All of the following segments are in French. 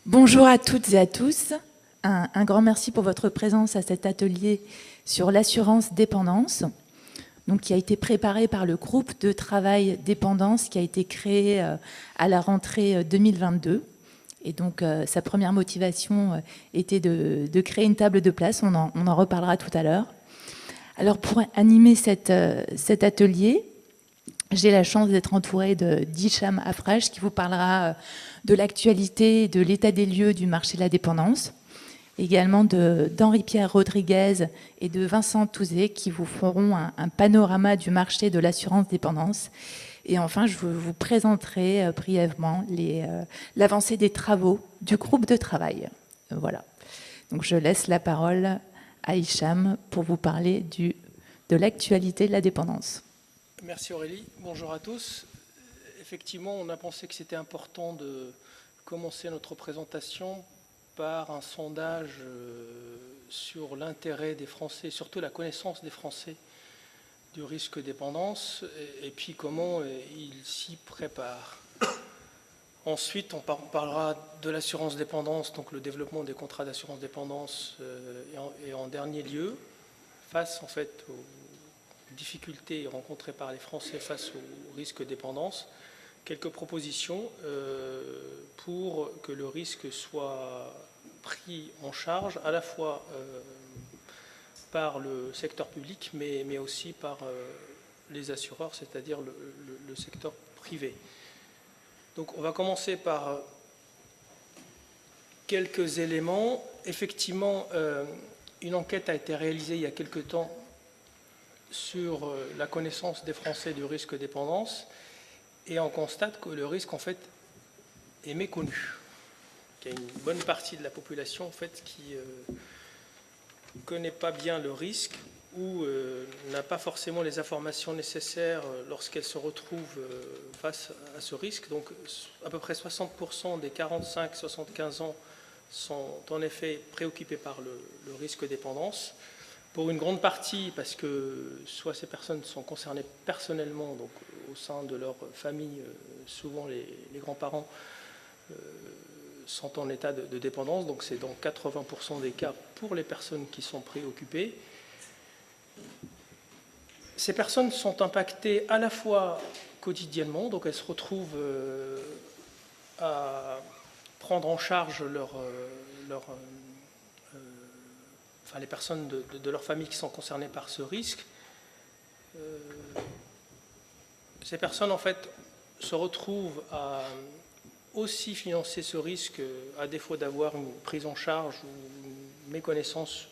Bonjour à toutes et à tous. Un grand merci pour votre présence à cet atelier sur l'assurance dépendance, donc, qui a été préparé par le groupe de travail dépendance qui a été créé à la rentrée 2022. Et donc, sa première motivation était de créer une table de place. On en reparlera tout à l'heure. Alors, pour animer cet atelier, j'ai la chance d'être entourée d'Hicham Afraj qui vous parlera de l'actualité, de l'état des lieux du marché de la dépendance, également d'Henri-Pierre Rodriguez et de Vincent Touzé qui vous feront un panorama du marché de l'assurance dépendance. Et enfin, je vous présenterai brièvement l'avancée des travaux du groupe de travail. Voilà. Donc je laisse la parole à Hicham pour vous parler de l'actualité de la dépendance. Merci Aurélie, bonjour à tous. Effectivement, on a pensé que c'était important de commencer notre présentation par un sondage sur l'intérêt des Français, surtout la connaissance des Français du risque dépendance, et puis comment ils s'y préparent. Ensuite, on parlera de l'assurance dépendance, donc le développement des contrats d'assurance dépendance, et en dernier lieu, face en fait aux difficultés rencontrées par les Français face au risque de dépendance, quelques propositions pour que le risque soit pris en charge à la fois par le secteur public, mais aussi par les assureurs, c'est-à-dire le secteur privé. Donc on va commencer par quelques éléments. Effectivement, une enquête a été réalisée il y a quelque temps sur la connaissance des Français du risque dépendance, et on constate que le risque en fait est méconnu. Il y a une bonne partie de la population en fait qui ne connaît pas bien le risque ou n'a pas forcément les informations nécessaires lorsqu'elle se retrouve face à ce risque. Donc à peu près 60% des 45-75 ans sont en effet préoccupés par le risque dépendance. Pour une grande partie, parce que soit ces personnes sont concernées personnellement, donc au sein de leur famille, souvent les grands-parents sont en état de dépendance, donc c'est dans 80% des cas pour les personnes qui sont préoccupées. Ces personnes sont impactées à la fois quotidiennement, donc elles se retrouvent à prendre en charge les personnes de leur famille qui sont concernées par ce risque. Ces personnes, en fait, se retrouvent à aussi financer ce risque à défaut d'avoir une prise en charge ou une méconnaissance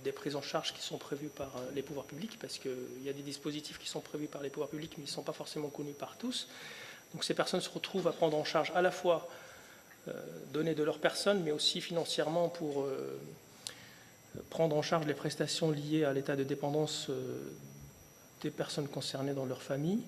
des prises en charge qui sont prévues par les pouvoirs publics, parce qu'il y a des dispositifs qui sont prévus par les pouvoirs publics, mais ils ne sont pas forcément connus par tous. Donc ces personnes se retrouvent à prendre en charge à la fois données de leur personne, mais aussi financièrement pour prendre en charge les prestations liées à l'état de dépendance des personnes concernées dans leur famille.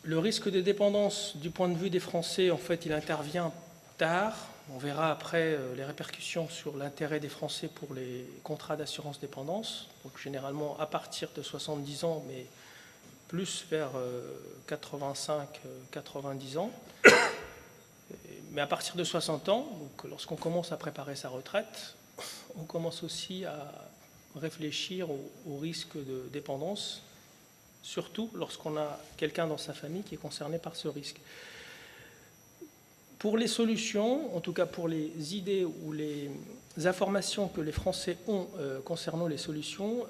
Le risque de dépendance, du point de vue des Français, en fait, il intervient tard. On verra après les répercussions sur l'intérêt des Français pour les contrats d'assurance dépendance. Donc généralement à partir de 70 ans, mais plus vers 85-90 ans. Mais à partir de 60 ans, donc lorsqu'on commence à préparer sa retraite, on commence aussi à réfléchir au risque de dépendance, surtout lorsqu'on a quelqu'un dans sa famille qui est concerné par ce risque. Pour les solutions, en tout cas pour les idées ou les informations que les Français ont concernant les solutions,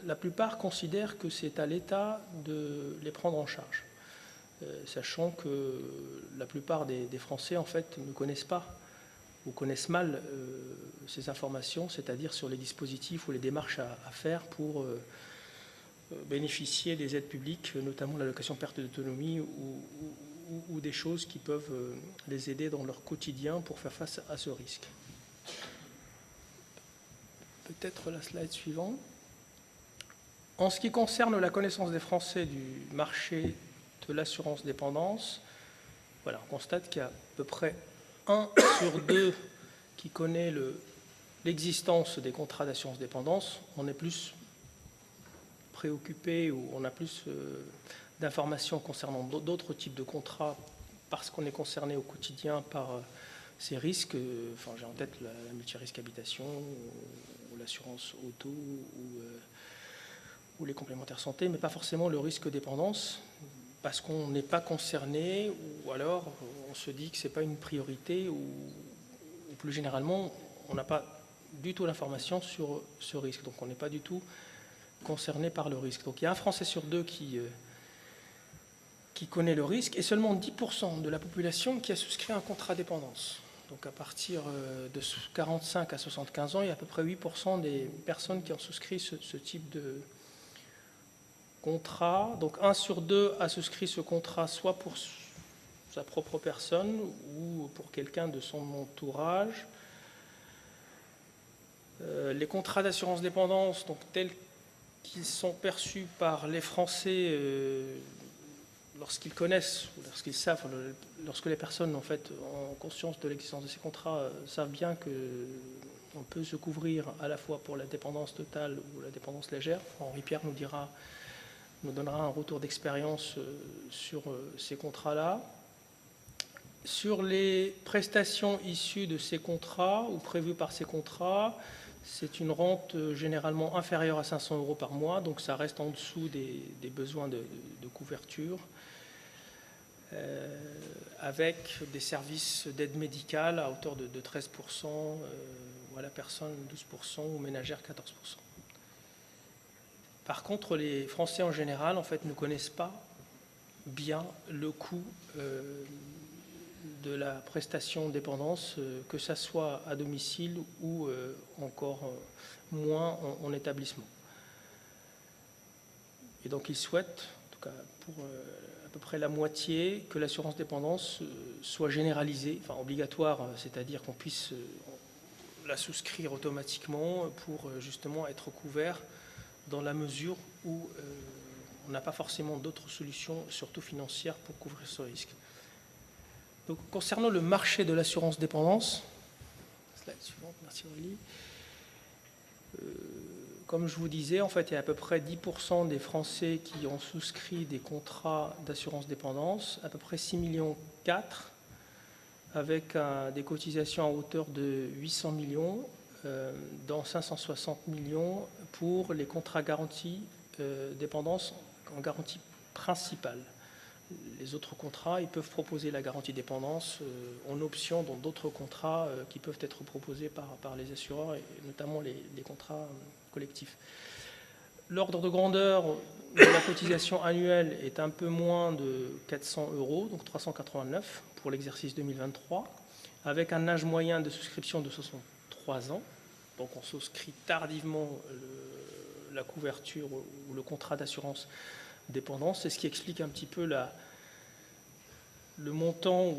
la plupart considèrent que c'est à l'État de les prendre en charge. Sachant que la plupart des Français en fait ne connaissent pas ou connaissent mal ces informations, c'est-à-dire sur les dispositifs ou les démarches à faire pour bénéficier des aides publiques, notamment l'allocation perte d'autonomie ou des choses qui peuvent les aider dans leur quotidien pour faire face à ce risque. Peut-être la slide suivante. En ce qui concerne la connaissance des Français du marché de l'assurance dépendance, voilà, on constate qu'il y a à peu près 1 sur 2 qui connaît l'existence des contrats d'assurance dépendance. On est plus préoccupé ou on a plus d'informations concernant d'autres types de contrats parce qu'on est concerné au quotidien par ces risques. Enfin, j'ai en tête la multirisque habitation, ou l'assurance auto, ou les complémentaires santé, mais pas forcément le risque dépendance, parce qu'on n'est pas concerné, ou alors on se dit que ce n'est pas une priorité, ou plus généralement, on n'a pas du tout l'information sur ce risque. Donc on n'est pas du tout concerné par le risque. Donc il y a un Français sur deux qui connaît le risque, et seulement 10% de la population qui a souscrit un contrat dépendance. Donc à partir de 45 à 75 ans, il y a à peu près 8% des personnes qui ont souscrit ce type de contrat. Donc 1 sur 2 a souscrit ce contrat soit pour sa propre personne ou pour quelqu'un de son entourage. Les contrats d'assurance dépendance, donc tels qu'ils sont perçus par les Français lorsqu'ils connaissent, ou lorsqu'ils savent, lorsque les personnes en fait ont conscience de l'existence de ces contrats, savent bien qu'on peut se couvrir à la fois pour la dépendance totale ou la dépendance légère. Henri Pierre nous donnera un retour d'expérience sur ces contrats-là. Sur les prestations issues de ces contrats ou prévues par ces contrats, c'est une rente généralement inférieure à 500 € par mois, donc ça reste en dessous des besoins de couverture, avec des services d'aide médicale à hauteur de 13%, ou à la personne 12%, ou ménagère 14%. Par contre, les Français en général, en fait, ne connaissent pas bien le coût de la prestation dépendance, que ça soit à domicile ou encore moins en établissement. Et donc ils souhaitent, en tout cas pour à peu près la moitié, que l'assurance dépendance soit généralisée, enfin obligatoire, c'est-à-dire qu'on puisse la souscrire automatiquement pour justement être couvert dans la mesure où on n'a pas forcément d'autres solutions, surtout financières, pour couvrir ce risque. Donc, concernant le marché de l'assurance dépendance, slide suivante, merci Aurélie. Comme je vous disais, en fait, il y a à peu près 10% des Français qui ont souscrit des contrats d'assurance dépendance, à peu près 6,4 millions, avec des cotisations à hauteur de 800 millions, dont 560 millions pour les contrats garantis dépendance en garantie principale. Les autres contrats, ils peuvent proposer la garantie dépendance en option dans d'autres contrats qui peuvent être proposés par les assureurs, et notamment les contrats collectifs. L'ordre de grandeur de la cotisation annuelle est un peu moins de 400 €, donc 389 pour l'exercice 2023, avec un âge moyen de souscription de 63 ans. Donc on souscrit tardivement la couverture ou le contrat d'assurance dépendance. C'est ce qui explique un petit peu le montant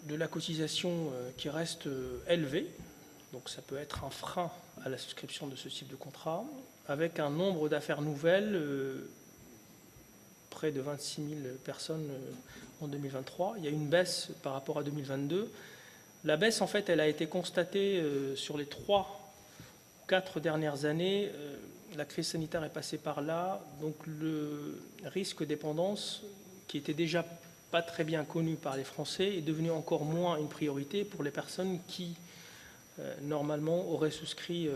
de la cotisation qui reste élevé. Donc ça peut être un frein à la souscription de ce type de contrat, avec un nombre d'affaires nouvelles, près de 26 000 personnes en 2023. Il y a une baisse par rapport à 2022. La baisse, en fait, elle a été constatée sur les 3-4 dernières années. La crise sanitaire est passée par là, donc le risque dépendance, qui était déjà pas très bien connu par les Français, est devenu encore moins une priorité pour les personnes qui, normalement, auraient souscrit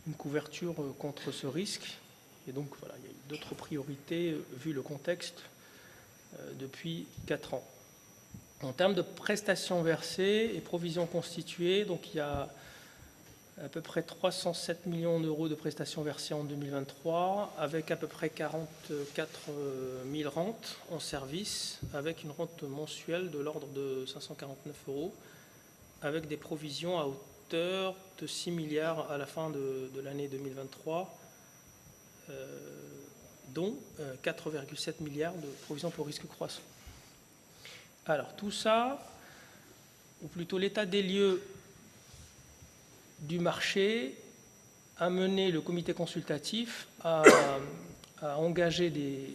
une couverture contre ce risque. Et donc, voilà, il y a eu d'autres priorités, vu le contexte, depuis 4 ans. En termes de prestations versées et provisions constituées, donc il y a à peu près 307 millions € de prestations versées en 2023, avec à peu près 44 000 rentes en service, avec une rente mensuelle de l'ordre de 549 €, avec des provisions à hauteur de 6 milliards à la fin de l'année 2023, dont 4,7 milliards de provisions pour risque croissant. Alors tout ça, ou plutôt l'état des lieux du marché, a mené le comité consultatif à engager des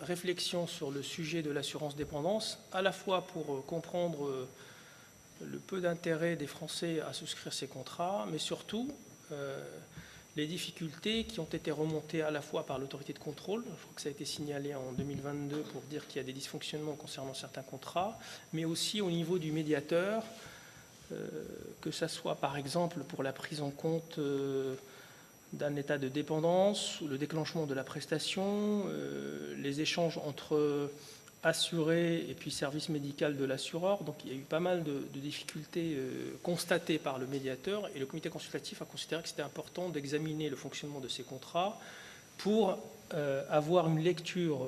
réflexions sur le sujet de l'assurance dépendance, à la fois pour comprendre le peu d'intérêt des Français à souscrire ces contrats, mais surtout les difficultés qui ont été remontées à la fois par l'autorité de contrôle, je crois que ça a été signalé en 2022 pour dire qu'il y a des dysfonctionnements concernant certains contrats, mais aussi au niveau du médiateur, que ce soit par exemple pour la prise en compte d'un état de dépendance, ou le déclenchement de la prestation, les échanges entre assuré et puis service médical de l'assureur. Donc il y a eu pas mal de difficultés constatées par le médiateur, et le comité consultatif a considéré que c'était important d'examiner le fonctionnement de ces contrats pour avoir une lecture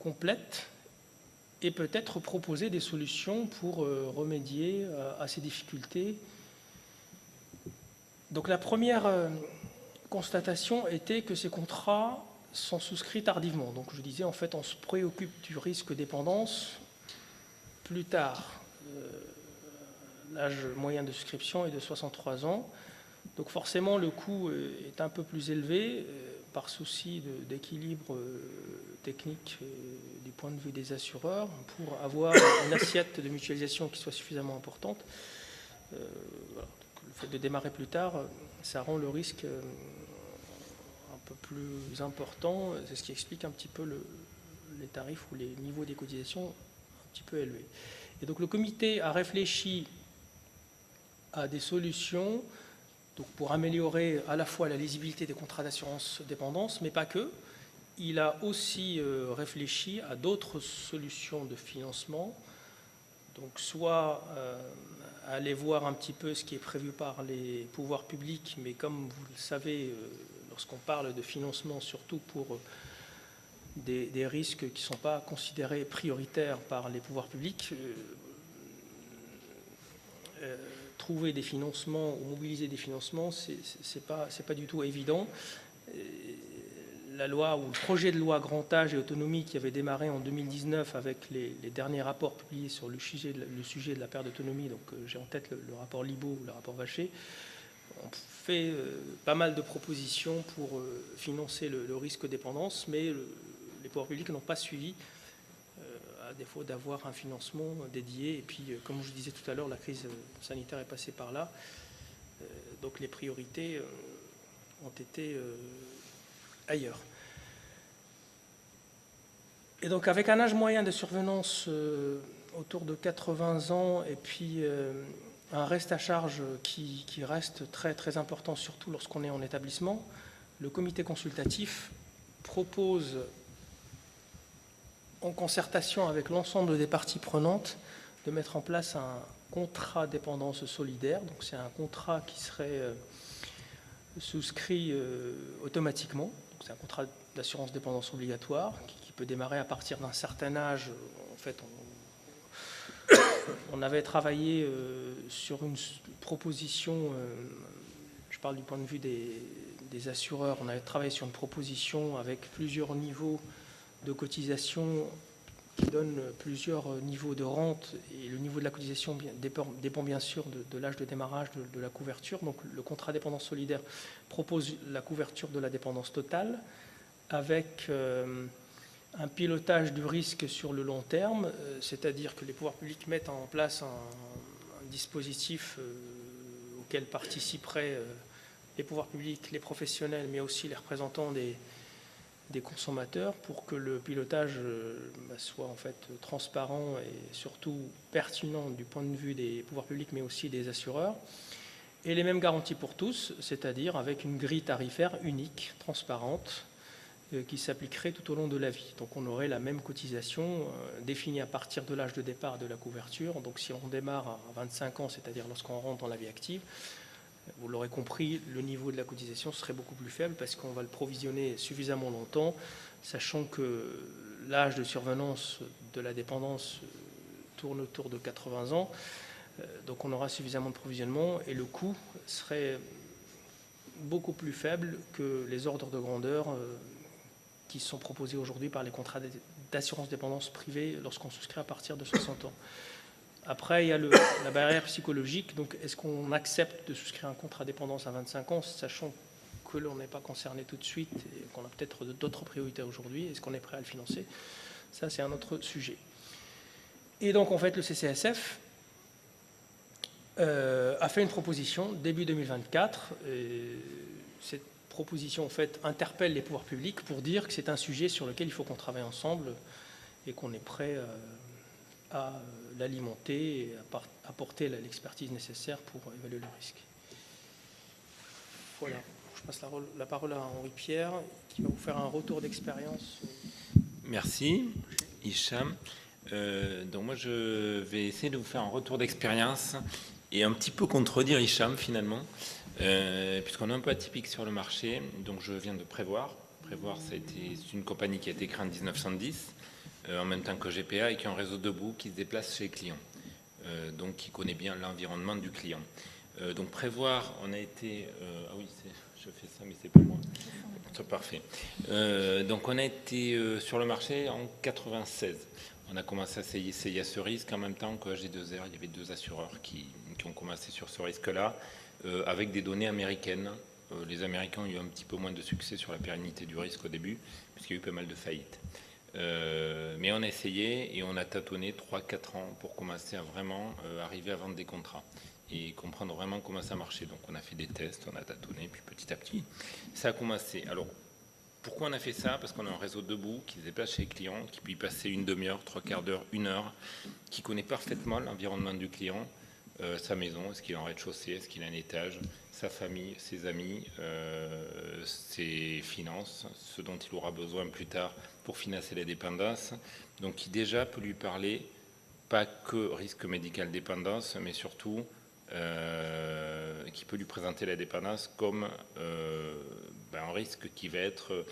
complète et peut-être proposer des solutions pour remédier à ces difficultés. Donc la première constatation était que ces contrats sont souscrits tardivement. Donc je disais, en fait, on se préoccupe du risque dépendance plus tard. L'âge moyen de souscription est de 63 ans. Donc forcément, le coût est un peu plus élevé par souci d'équilibre technique du point de vue des assureurs pour avoir une assiette de mutualisation qui soit suffisamment importante. Voilà. Donc, le fait de démarrer plus tard, ça rend le risque un peu plus important. C'est ce qui explique un petit peu les tarifs ou les niveaux des cotisations un petit peu élevés. Et donc le comité a réfléchi à des solutions donc pour améliorer à la fois la lisibilité des contrats d'assurance dépendance, mais pas que. Il a aussi réfléchi à d'autres solutions de financement, donc soit aller voir un petit peu ce qui est prévu par les pouvoirs publics, mais comme vous le savez, lorsqu'on parle de financement, surtout pour des risques qui ne sont pas considérés prioritaires par les pouvoirs publics, trouver des financements ou mobiliser des financements, c'est pas du tout évident. La loi ou le projet de loi Grand Âge et Autonomie qui avait démarré en 2019 avec les derniers rapports publiés sur le sujet de la perte d'autonomie, donc j'ai en tête le rapport Libaud ou le rapport Vacher, on fait pas mal de propositions pour financer le risque dépendance, mais les pouvoirs publics n'ont pas suivi, à défaut d'avoir un financement dédié. Et puis, comme je disais tout à l'heure, la crise sanitaire est passée par là. Donc les priorités ont été ailleurs. Et donc avec un âge moyen de survenance autour de 80 ans et puis un reste à charge qui reste très, très important, surtout lorsqu'on est en établissement, le comité consultatif propose, en concertation avec l'ensemble des parties prenantes, de mettre en place un contrat dépendance solidaire. Donc c'est un contrat qui serait souscrit automatiquement. Donc c'est un contrat d'assurance dépendance obligatoire qui peut démarrer à partir d'un certain âge. En fait, on avait travaillé sur une proposition, je parle du point de vue des assureurs, on avait travaillé sur une proposition avec plusieurs niveaux de cotisation qui donne plusieurs niveaux de rente, et le niveau de la cotisation dépend bien sûr de l'âge de démarrage de la couverture. Donc le contrat dépendance solidaire propose la couverture de la dépendance totale avec un pilotage du risque sur le long terme, c'est-à-dire que les pouvoirs publics mettent en place un dispositif auquel participeraient les pouvoirs publics, les professionnels, mais aussi les représentants des consommateurs pour que le pilotage soit en fait transparent et surtout pertinent du point de vue des pouvoirs publics mais aussi des assureurs. Et les mêmes garanties pour tous, c'est-à-dire avec une grille tarifaire unique, transparente, qui s'appliquerait tout au long de la vie. Donc on aurait la même cotisation définie à partir de l'âge de départ de la couverture. Donc si on démarre à 25 ans, c'est-à-dire lorsqu'on rentre dans la vie active, vous l'aurez compris, le niveau de la cotisation serait beaucoup plus faible parce qu'on va le provisionner suffisamment longtemps, sachant que l'âge de survenance de la dépendance tourne autour de 80 ans. Donc on aura suffisamment de provisionnement et le coût serait beaucoup plus faible que les ordres de grandeur qui sont proposés aujourd'hui par les contrats d'assurance dépendance privée lorsqu'on souscrit à partir de 60 ans. Après, il y a la barrière psychologique. Donc, est-ce qu'on accepte de souscrire un contrat dépendance à 25 ans, sachant que l'on n'est pas concerné tout de suite et qu'on a peut-être d'autres priorités aujourd'hui? Est-ce qu'on est prêt à le financer? Ça, c'est un autre sujet. Et donc, en fait, le CCSF a fait une proposition début 2024. Cette proposition, en fait, interpelle les pouvoirs publics pour dire que c'est un sujet sur lequel il faut qu'on travaille ensemble et qu'on est prêt à l'alimenter et à apporter l'expertise nécessaire pour évaluer le risque. Voilà, je passe la parole à Henri-Pierre qui va vous faire un retour d'expérience. Merci, Hicham. Donc moi, je vais essayer de vous faire un retour d'expérience et un petit peu contredire Hicham finalement, puisqu'on est un peu atypique sur le marché. Donc je viens de Prévoir. Prévoir, c'est une compagnie qui a été créée en 1910, en même temps que GPA, et qui a un réseau debout qui se déplace chez les clients, donc qui connaît bien l'environnement du client. Donc Prévoir, on a été... ah oui, je fais ça, mais c'est pas moi. C'est parfait. Donc on a été sur le marché en 96. On a commencé à essayer ce risque en même temps que AG2R. Il y avait 2 assureurs qui ont commencé sur ce risque-là, avec des données américaines. Les Américains ont eu un petit peu moins de succès sur la pérennité du risque au début, puisqu'il y a eu pas mal de faillites. Mais on a essayé et on a tâtonné 3-4 ans pour commencer à vraiment arriver à vendre des contrats et comprendre vraiment comment ça marchait. Donc on a fait des tests, on a tâtonné, puis petit à petit, ça a commencé. Alors, pourquoi on a fait ça? Parce qu'on a un réseau debout qui se déplace chez les clients, qui peut y passer une demi-heure, 3/4 d'heure, 1 heure, qui connaît parfaitement l'environnement du client, sa maison, est-ce qu'il est en rez-de-chaussée, est-ce qu'il a un étage, sa famille, ses amis, ses finances, ce dont il aura besoin plus tard pour financer la dépendance. Donc qui déjà peut lui parler, pas que risque médical dépendance, mais surtout qui peut lui présenter la dépendance comme un risque qui va être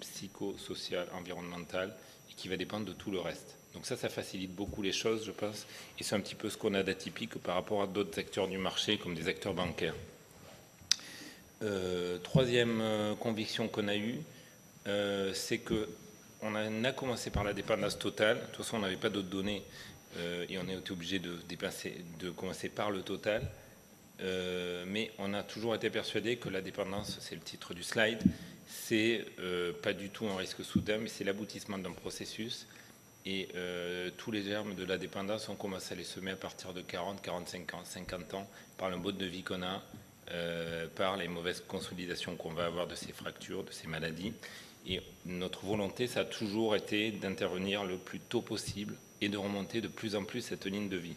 psychosocial, environnemental, et qui va dépendre de tout le reste. Donc ça facilite beaucoup les choses, je pense, et c'est un petit peu ce qu'on a d'atypique par rapport à d'autres acteurs du marché, comme des acteurs bancaires. Troisième conviction qu'on a eue, c'est que on a commencé par la dépendance totale. De toute façon, on n'avait pas d'autres données, et on a été obligé de commencer par le total. Mais on a toujours été persuadé que la dépendance, c'est le titre du slide, c'est pas du tout un risque soudain, mais c'est l'aboutissement d'un processus. Et tous les germes de la dépendance, on commence à les semer à partir de 40, 45 ans, 50 ans, par le mode de vie qu'on a, par les mauvaises consolidations qu'on va avoir de ces fractures, de ces maladies. Et notre volonté, ça a toujours été d'intervenir le plus tôt possible et de remonter de plus en plus cette ligne de vie.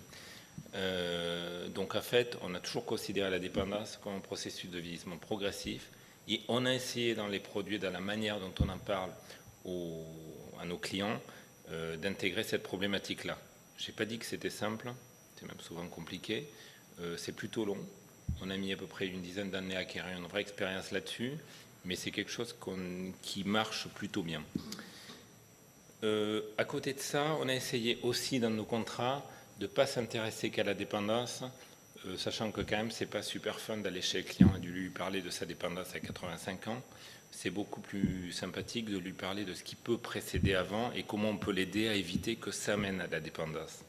Donc en fait, on a toujours considéré la dépendance comme un processus de vieillissement progressif et on a essayé dans les produits, dans la manière dont on en parle à nos clients, d'intégrer cette problématique-là. Je n'ai pas dit que c'était simple, c'est même souvent compliqué, c'est plutôt long. On a mis à peu près une dizaine d'années à acquérir une vraie expérience là-dessus, mais c'est quelque chose qui marche plutôt bien. À côté de ça, on a essayé aussi dans nos contrats de ne pas s'intéresser qu'à la dépendance, sachant que quand même, c'est pas super fun d'aller chez le client et de lui parler de sa dépendance à 85 ans. C'est beaucoup plus sympathique de lui parler de ce qui peut précéder avant et comment on peut l'aider à éviter que ça mène à la dépendance.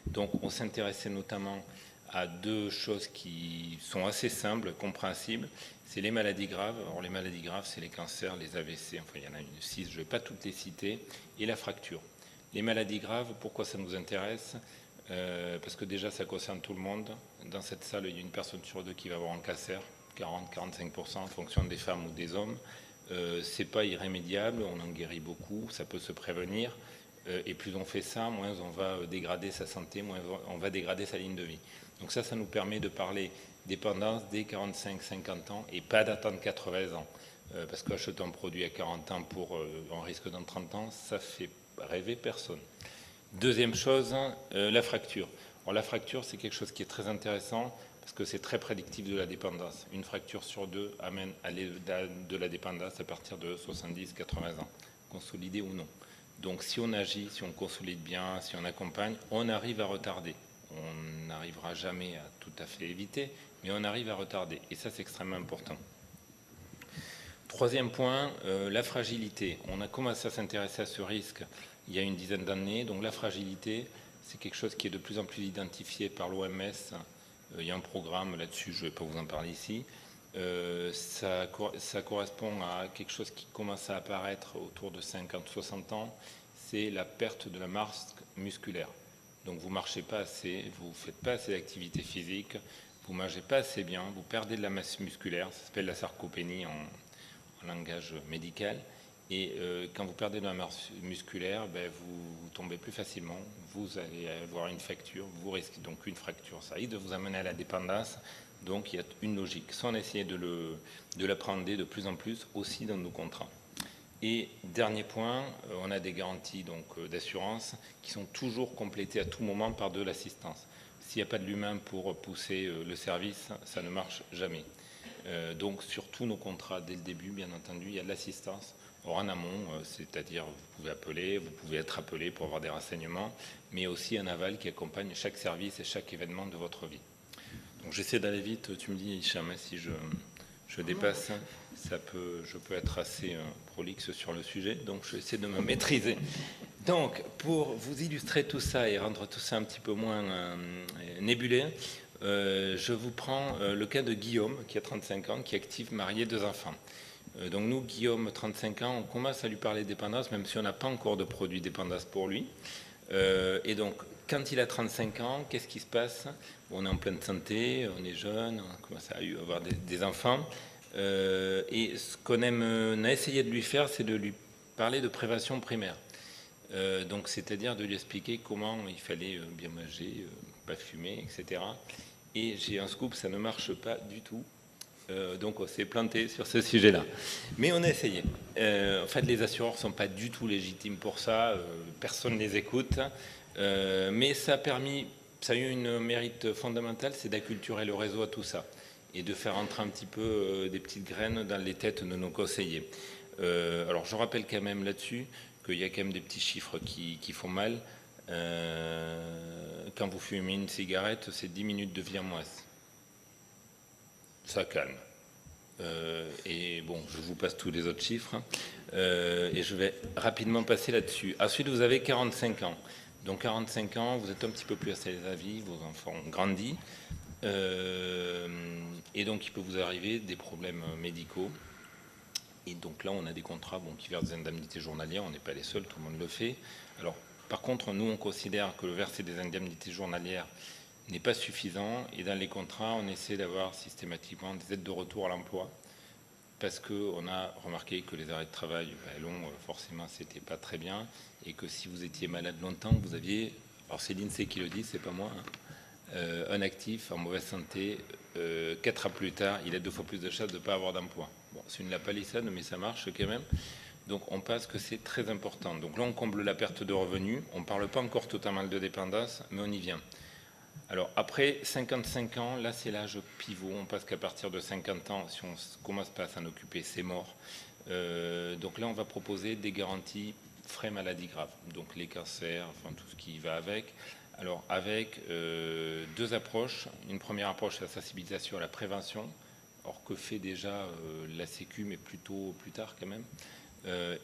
Donc, on s'intéressait notamment à 2 choses qui sont assez simples, compréhensibles. C'est les maladies graves. Alors, les maladies graves, c'est les cancers, les AVC, enfin, il y en a 6, je ne vais pas toutes les citer, et la fracture. Les maladies graves, pourquoi ça nous intéresse? Parce que déjà, ça concerne tout le monde. Dans cette salle, il y a une personne sur 2 qui va avoir un cancer, 40-45% en fonction des femmes ou des hommes. C'est pas irrémédiable, on en guérit beaucoup, ça peut se prévenir. Et plus on fait ça, moins on va dégrader sa santé, moins on va dégrader sa ligne de vie. Donc ça nous permet de parler dépendance dès 45-50 ans et pas d'attendre 80 ans. Parce qu'acheter un produit à 40 ans pour un risque dans 30 ans, ça fait rêver personne. Deuxième chose, la fracture. Alors, la fracture, c'est quelque chose qui est très intéressant parce que c'est très prédictif de la dépendance. Une fracture sur 2 amène à de la dépendance à partir de 70-80 ans, consolidée ou non. Donc si on agit, si on consolide bien, si on accompagne, on arrive à retarder. On n'arrivera jamais à tout à fait éviter, mais on arrive à retarder. Et ça, c'est extrêmement important. Troisième point, la fragilité. On a commencé à s'intéresser à ce risque il y a une dizaine d'années. Donc la fragilité, c'est quelque chose qui est de plus en plus identifié par l'OMS. Il y a un programme là-dessus, je ne vais pas vous en parler ici. Ça correspond à quelque chose qui commence à apparaître autour de 50-60 ans. C'est la perte de la masse musculaire. Donc vous ne marchez pas assez, vous ne faites pas assez d'activité physique, vous ne mangez pas assez bien, vous perdez de la masse musculaire, ça s'appelle la sarcopénie en langage médical. Et quand vous perdez de la masse musculaire, vous tombez plus facilement, vous allez avoir une fracture, vous risquez donc une fracture. Ça risque de vous amener à la dépendance, donc il y a une logique. Sans essayer de l'apprendre de plus en plus aussi dans nos contrats. Et dernier point, on a des garanties d'assurance qui sont toujours complétées à tout moment par de l'assistance. S'il n'y a pas de l'humain pour pousser le service, ça ne marche jamais. Donc sur tous nos contrats, dès le début, bien entendu, il y a de l'assistance. Or en amont, c'est-à-dire vous pouvez appeler, vous pouvez être appelé pour avoir des renseignements, mais aussi un aval qui accompagne chaque service et chaque événement de votre vie. Donc j'essaie d'aller vite, tu me dis Hicham, si je dépasse, je peux être assez prolixe sur le sujet, donc je vais essayer de me maîtriser. Donc pour vous illustrer tout ça et rendre tout ça un petit peu moins nébuleux, je vous prends le cas de Guillaume, qui a 35 ans, qui est actif, marié, 2 enfants. Donc nous, Guillaume, 35 ans, on commence à lui parler de dépendance, même si on n'a pas encore de produit dépendance pour lui. Et donc, quand il a 35 ans, qu'est-ce qui se passe? On est en pleine santé, on est jeune, on commence à avoir des enfants. Et ce qu'on a essayé de lui faire, c'est de lui parler de prévention primaire. Donc, c'est-à-dire de lui expliquer comment il fallait bien manger, pas fumer, etc. Et j'ai un scoop, ça ne marche pas du tout. Donc on s'est planté sur ce sujet-là. Mais on a essayé. En fait, les assureurs ne sont pas du tout légitimes pour ça. Personne ne les écoute. Mais ça a eu une mérite fondamentale, c'est d'acculturer le réseau à tout ça. Et de faire entrer un petit peu des petites graines dans les têtes de nos conseillers. Alors je rappelle quand même là-dessus qu'il y a quand même des petits chiffres qui font mal. Quand vous fumez une cigarette, c'est 10 minutes de vie en moins. Ça calme. Et bon, je vous passe tous les autres chiffres. Et je vais rapidement passer là-dessus. Ensuite, vous avez 45 ans. Donc 45 ans, vous êtes un petit peu plus installé à la vie, vos enfants ont grandi. Et donc, il peut vous arriver des problèmes médicaux. Et donc là, on a des contrats qui versent des indemnités journalières. On n'est pas les seuls, tout le monde le fait. Alors, par contre, nous, on considère que le verser des indemnités journalières n'est pas suffisant, et dans les contrats, on essaie d'avoir systématiquement des aides de retour à l'emploi, parce qu'on a remarqué que les arrêts de travail longs, forcément, c'était pas très bien, et que si vous étiez malade longtemps, vous aviez, alors c'est l'INSEE qui le dit, c'est pas moi, un actif en mauvaise santé, 4 ans plus tard, il a 2 fois plus de chances de ne pas avoir d'emploi. Bon, c'est une lapalissade, mais ça marche quand même. Donc on pense que c'est très important. Donc là, on comble la perte de revenus, on ne parle pas encore totalement de dépendance, mais on y vient. Alors après 55 ans, là c'est l'âge pivot, on passe qu'à partir de 50 ans, si on commence pas à s'en occuper, c'est mort. Donc là on va proposer des garanties frais maladies graves, donc les cancers, enfin tout ce qui va avec. Alors avec 2 approches, une première approche c'est la sensibilisation à la prévention, or que fait déjà la Sécu, mais plutôt plus tard quand même.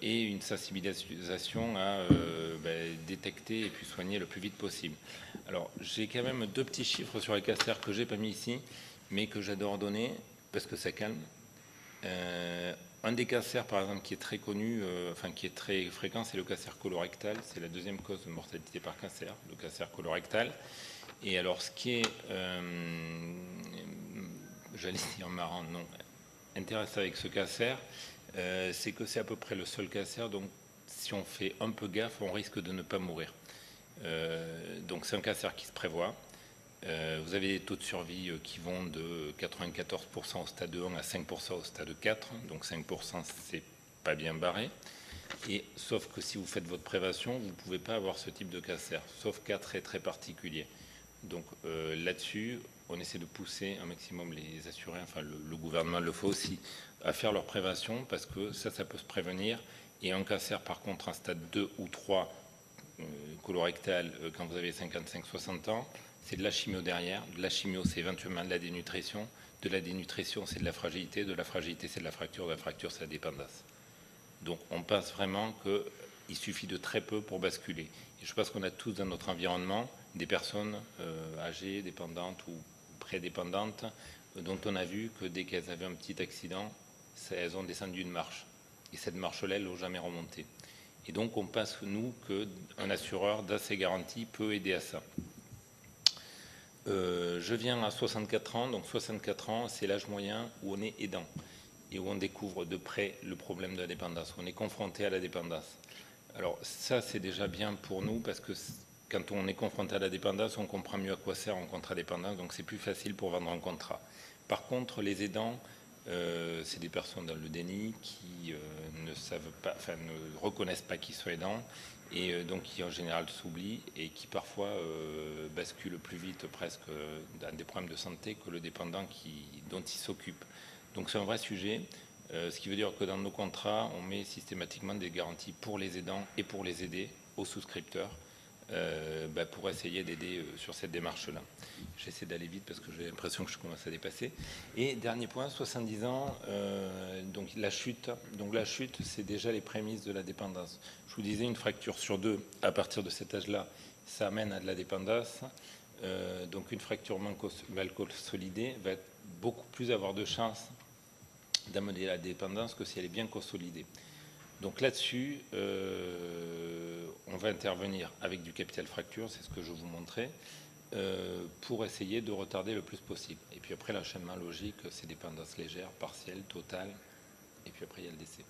Et une sensibilisation à détecter et puis soigner le plus vite possible. Alors, j'ai quand même 2 petits chiffres sur les cancers que j'ai pas mis ici, mais que j'adore donner parce que ça calme. Un des cancers, par exemple, qui est très connu, qui est très fréquent, c'est le cancer colorectal. C'est la 2e cause de mortalité par cancer, le cancer colorectal. Et alors, ce qui est, j'allais dire marrant, non, intéressant avec ce cancer, c'est que c'est à peu près le seul cancer, donc si on fait un peu gaffe, on risque de ne pas mourir. Donc c'est un cancer qui se prévoit. Vous avez des taux de survie qui vont de 94% au stade 1 à 5% au stade 4, donc 5% c'est pas bien barré. Et sauf que si vous faites votre prévention, vous ne pouvez pas avoir ce type de cancer, sauf cas très très particuliers. Donc là-dessus, on essaie de pousser un maximum les assurés, enfin le gouvernement le fait aussi, à faire leur prévention, parce que ça peut se prévenir. Et un cancer, par contre, en stade 2 ou 3, colorectal, quand vous avez 55-60 ans, c'est de la chimio derrière. De la chimio, c'est éventuellement de la dénutrition. De la dénutrition, c'est de la fragilité. De la fragilité, c'est de la fracture. De la fracture, c'est la dépendance. Donc on pense vraiment qu'il suffit de très peu pour basculer. Et je pense qu'on a tous dans notre environnement des personnes âgées, dépendantes ou prédépendantes, dont on a vu que dès qu'elles avaient un petit accident, elles ont descendu une marche. Et cette marche-là, elles n'ont jamais remonté. Et donc, on pense, nous, qu'un assureur d'assez garantie peut aider à ça. Je viens à 64 ans, donc 64 ans, c'est l'âge moyen où on est aidant et où on découvre de près le problème de la dépendance, où on est confronté à la dépendance. Alors ça, c'est déjà bien pour nous parce que quand on est confronté à la dépendance, on comprend mieux à quoi sert un contrat dépendance, donc c'est plus facile pour vendre un contrat. Par contre, les aidants, c'est des personnes dans le déni qui ne savent pas, enfin, ne reconnaissent pas qu'ils sont aidants et donc qui en général s'oublient et qui parfois basculent plus vite presque dans des problèmes de santé que le dépendant dont ils s'occupent. Donc c'est un vrai sujet, ce qui veut dire que dans nos contrats, on met systématiquement des garanties pour les aidants et pour les aider aux souscripteurs pour essayer d'aider sur cette démarche-là. J'essaie d'aller vite parce que j'ai l'impression que je commence à dépasser. Et dernier point, 70 ans, donc la chute. Donc la chute, c'est déjà les prémices de la dépendance. Je vous disais, une fracture sur 2 à partir de cet âge-là, ça amène à de la dépendance. Donc une fracture mal consolidée va beaucoup plus avoir de chances d'amener la dépendance que si elle est bien consolidée. Donc là-dessus, on va intervenir avec du capital fracture, c'est ce que je vous montrais, pour essayer de retarder le plus possible. Et puis après, l'enchaînement logique, c'est dépendance légère, partielle, totale, et puis après, il y a le décès.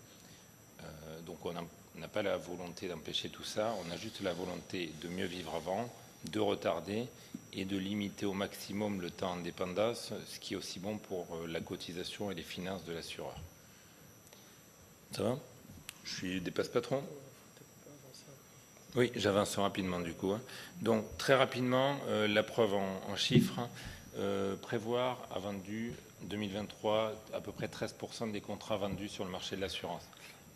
Donc on n'a pas la volonté d'empêcher tout ça, on a juste la volonté de mieux vivre avant, de retarder et de limiter au maximum le temps en dépendance, ce qui est aussi bon pour la cotisation et les finances de l'assureur. Ça va ? Je dépasse pas trop ? Oui, j'avance rapidement du coup. Donc très rapidement, la preuve en chiffres, prévoir a vendu 2023 à peu près 13% des contrats vendus sur le marché de l'assurance.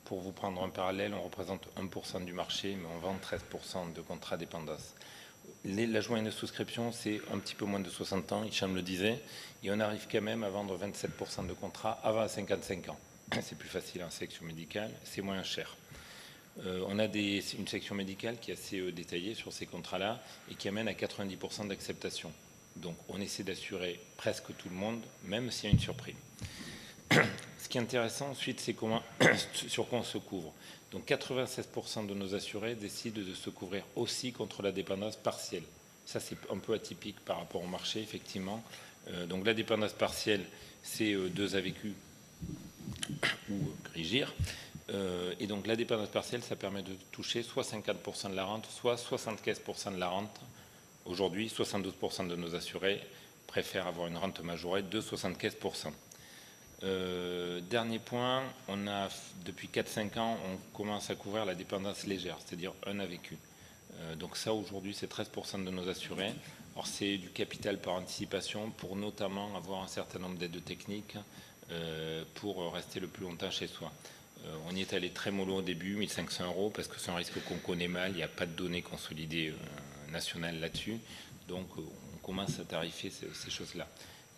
Pour vous prendre un parallèle, on représente 1% du marché, mais on vend 13% de contrats dépendance. L'âge moyen de souscription, c'est un petit peu moins de 60 ans, Hicham le disait, et on arrive quand même à vendre 27% de contrats avant 55 ans. C'est plus facile en section médicale, c'est moins cher. On a une section médicale qui est assez détaillée sur ces contrats-là et qui amène à 90% d'acceptation. Donc on essaie d'assurer presque tout le monde, même s'il y a une surprise. Ce qui est intéressant ensuite, c'est sur quoi on se couvre. Donc 96% de nos assurés décident de se couvrir aussi contre la dépendance partielle. Ça, c'est un peu atypique par rapport au marché, effectivement. Donc la dépendance partielle, c'est 2 AVQ ou Grigir. Et donc la dépendance partielle, ça permet de toucher soit 50% de la rente, soit 75% de la rente. Aujourd'hui, 72% de nos assurés préfèrent avoir une rente majorée de 75%. Dernier point, depuis 4-5 ans, on commence à couvrir la dépendance légère, c'est-à-dire un AVQ. Donc ça, aujourd'hui, c'est 13% de nos assurés. Alors c'est du capital par anticipation pour notamment avoir un certain nombre d'aides techniques pour rester le plus longtemps chez soi. On y est allé très mollo au début, 1 500 €, parce que c'est un risque qu'on connaît mal, il n'y a pas de données consolidées nationales là-dessus, donc on commence à tarifer ces choses-là.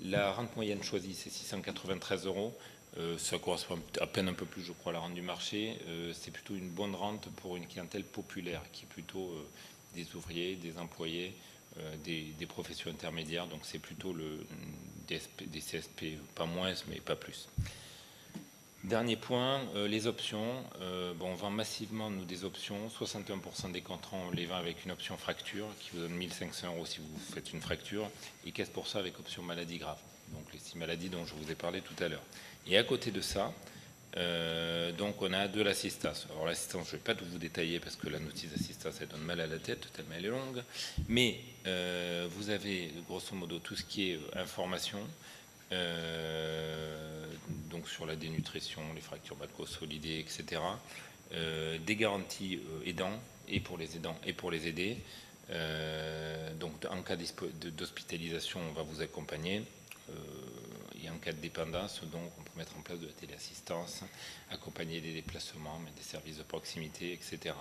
La rente moyenne choisie, c'est 693 €, ça correspond à peine un peu plus, je crois, à la rente du marché. C'est plutôt une bonne rente pour une clientèle populaire, qui est plutôt des ouvriers, des employés, des professions intermédiaires, donc c'est plutôt des CSP, pas moins, mais pas plus. Dernier point, les options. On vend massivement, nous, des options. 61% des contrats, on les vend avec une option fracture qui vous donne 1 500 € si vous faites une fracture et 15% avec option maladie grave. Donc les 6 maladies dont je vous ai parlé tout à l'heure. Et à côté de ça, donc on a de l'assistance. Alors l'assistance, je ne vais pas tout vous détailler parce que la notice d'assistance, elle donne mal à la tête tellement elle est longue. Mais vous avez grosso modo tout ce qui est information. Donc sur la dénutrition, les fractures mal consolidées, etc. Des garanties aidants, et pour les aidants et pour les aidés. Donc en cas d'hospitalisation, on va vous accompagner. Et en cas de dépendance, donc on peut mettre en place de la téléassistance, accompagner des déplacements, mais des services de proximité, etc.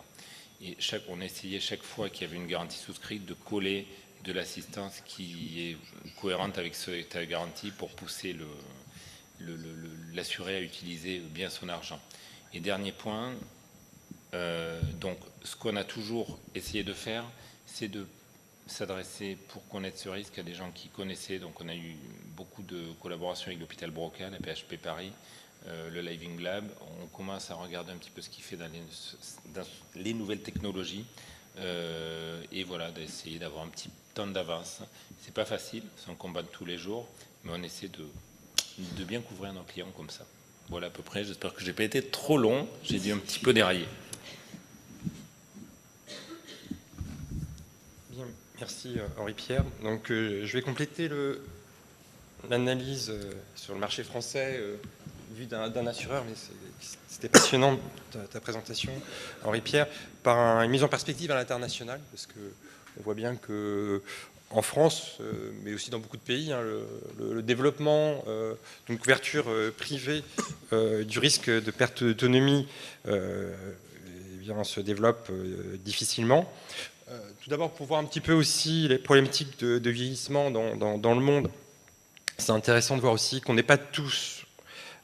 Et on a essayé chaque fois qu'il y avait une garantie souscrite de coller de l'assistance qui est cohérente avec cette garantie pour pousser l'assuré à utiliser bien son argent. Et dernier point, donc ce qu'on a toujours essayé de faire, c'est de s'adresser pour connaître ce risque à des gens qui connaissaient. Donc on a eu beaucoup de collaborations avec l'hôpital Broca, la PHP Paris, le Living Lab. On commence à regarder un petit peu ce qu'il fait dans les nouvelles technologies. Et voilà, d'essayer d'avoir un petit temps d'avance. C'est pas facile, c'est un combat de tous les jours, mais on essaie de bien couvrir nos clients comme ça. Voilà à peu près, j'espère que j'ai pas été trop long, j'ai dû un petit peu dérailler. Bien, merci Henri-Pierre. Donc je vais compléter l'analyse sur le marché français vue d'un assureur, mais c'était passionnant ta présentation, Henri-Pierre, par une mise en perspective à l'international, parce qu'on voit bien que en France, mais aussi dans beaucoup de pays, hein, le développement d'une couverture privée du risque de perte d'autonomie se développe difficilement. Tout d'abord, pour voir un petit peu aussi les problématiques de vieillissement dans le monde, c'est intéressant de voir aussi qu'on n'est pas tous,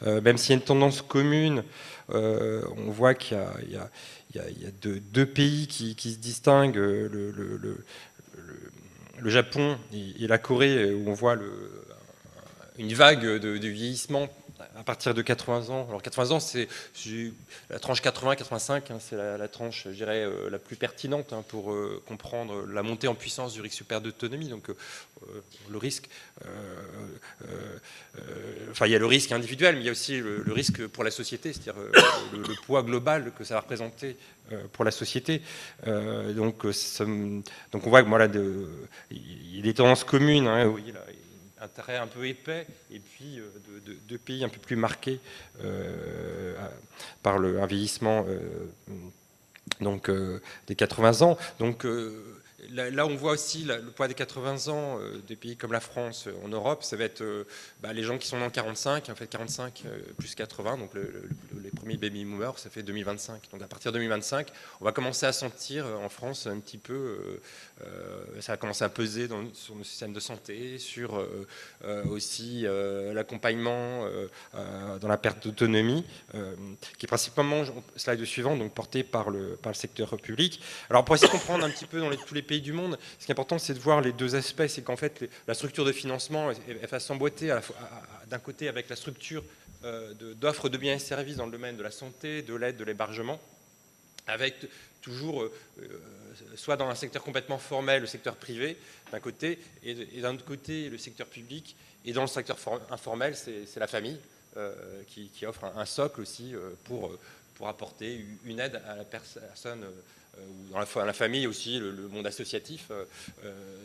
même s'il y a une tendance commune, on voit qu'il y a deux pays qui se distinguent, le Japon et la Corée, où on voit une vague de vieillissement à partir de 80 ans. Alors 80 ans, c'est la tranche 80-85, hein, c'est la tranche, je dirais, la plus pertinente hein, pour comprendre la montée en puissance du risque de perte d'autonomie. Donc le risque, enfin il y a le risque individuel, mais il y a aussi le risque pour la société, c'est-à-dire le poids global que ça va représenter pour la société. Donc on voit que voilà, il y a des tendances communes. Hein, oui, là, intérêt un peu épais, et puis deux pays un peu plus marqués par un vieillissement des 80 ans. Donc là, on voit aussi le poids des 80 ans des pays comme la France en Europe. Ça va être les gens qui sont nés en 45, en fait 45 plus 80, donc les premiers baby boomers, ça fait 2025. Donc à partir de 2025, on va commencer à sentir en France un petit peu, ça va commencer à peser sur nos systèmes de santé, sur aussi l'accompagnement dans la perte d'autonomie, qui est principalement, slide suivant, donc porté par le secteur public. Alors pour essayer de comprendre un petit peu dans tous les pays du monde, ce qui est important, c'est de voir les deux aspects. C'est qu'en fait, la structure de financement, elle va s'emboîter d'un côté avec la structure d'offres de biens et services dans le domaine de la santé, de l'aide, de l'hébergement, avec toujours soit dans un secteur complètement formel, le secteur privé d'un côté, et d'un autre côté le secteur public, et dans le secteur informel, c'est la famille qui offre un socle aussi pour apporter une aide à la personne, ou dans la famille aussi, le monde associatif